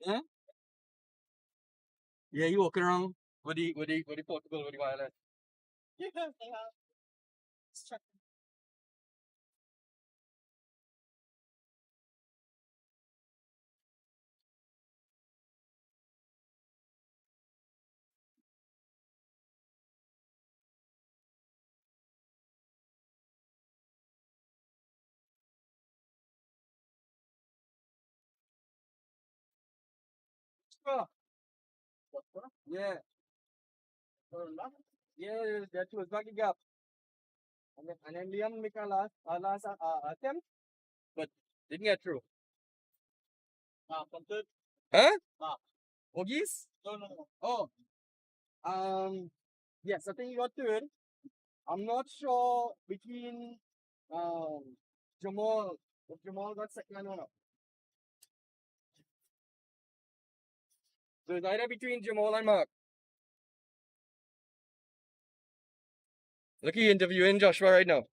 Hmm? Yeah, you walking around with the portable with the wireless. Yes, they have. Sure. Yeah. Yeah, that was back gap. And then Liam make a last attempt, but didn't get through. From third. Huh? Ogis? No. Oh, um, yes, I think he got third. I'm not sure between um Jamal, if Jamal got second or not. So it's either between Jamal and Mark. Look, he interviewing Joshua right now.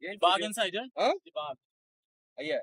Yeah, Bag inside, yeah? Huh? The bag. Yeah.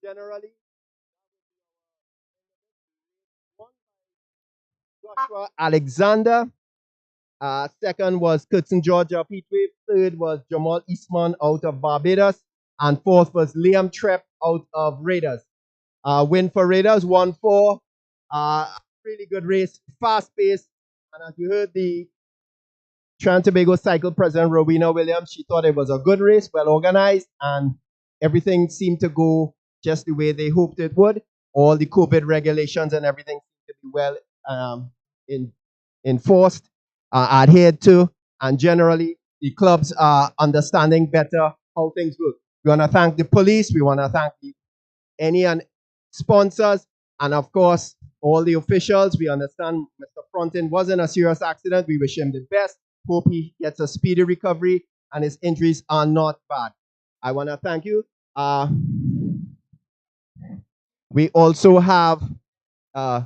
Generally, Joshua Alexander. Second was Kurtzen Georgia Peatwave. Third was Jamal Eastman out of Barbados. And fourth was Liam Trepp out of Raiders. Win for Raiders, 1-4. Really good race, fast pace. And as you heard the Trinidad and Tobago cycle president Rowena Williams, she thought it was a good race, well organized, and everything seemed to go just the way they hoped it would. All the COVID regulations and everything seemed to be well in, enforced, adhered to, and generally the clubs are understanding better how things work. We want to thank the police. We want to thank any and sponsors, and of course, all the officials. We understand Mr. Frontin was in a serious accident. We wish him the best. Hope he gets a speedy recovery and his injuries are not bad. I want to thank you. We also have uh,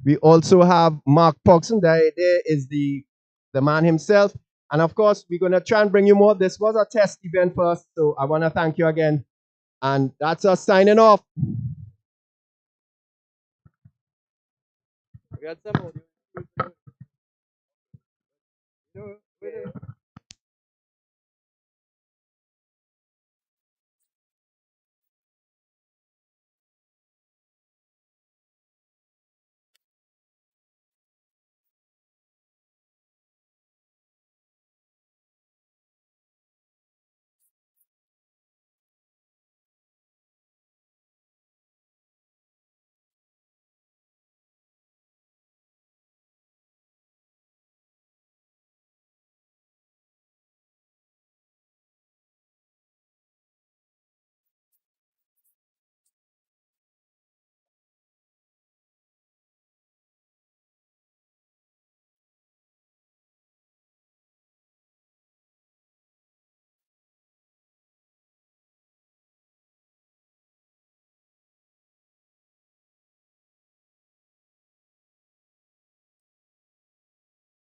Mark Pogson. There is the man himself. And of course, we're going to try and bring you more. This was a test event for us, so I want to thank you again. And that's us signing off. We got some audio.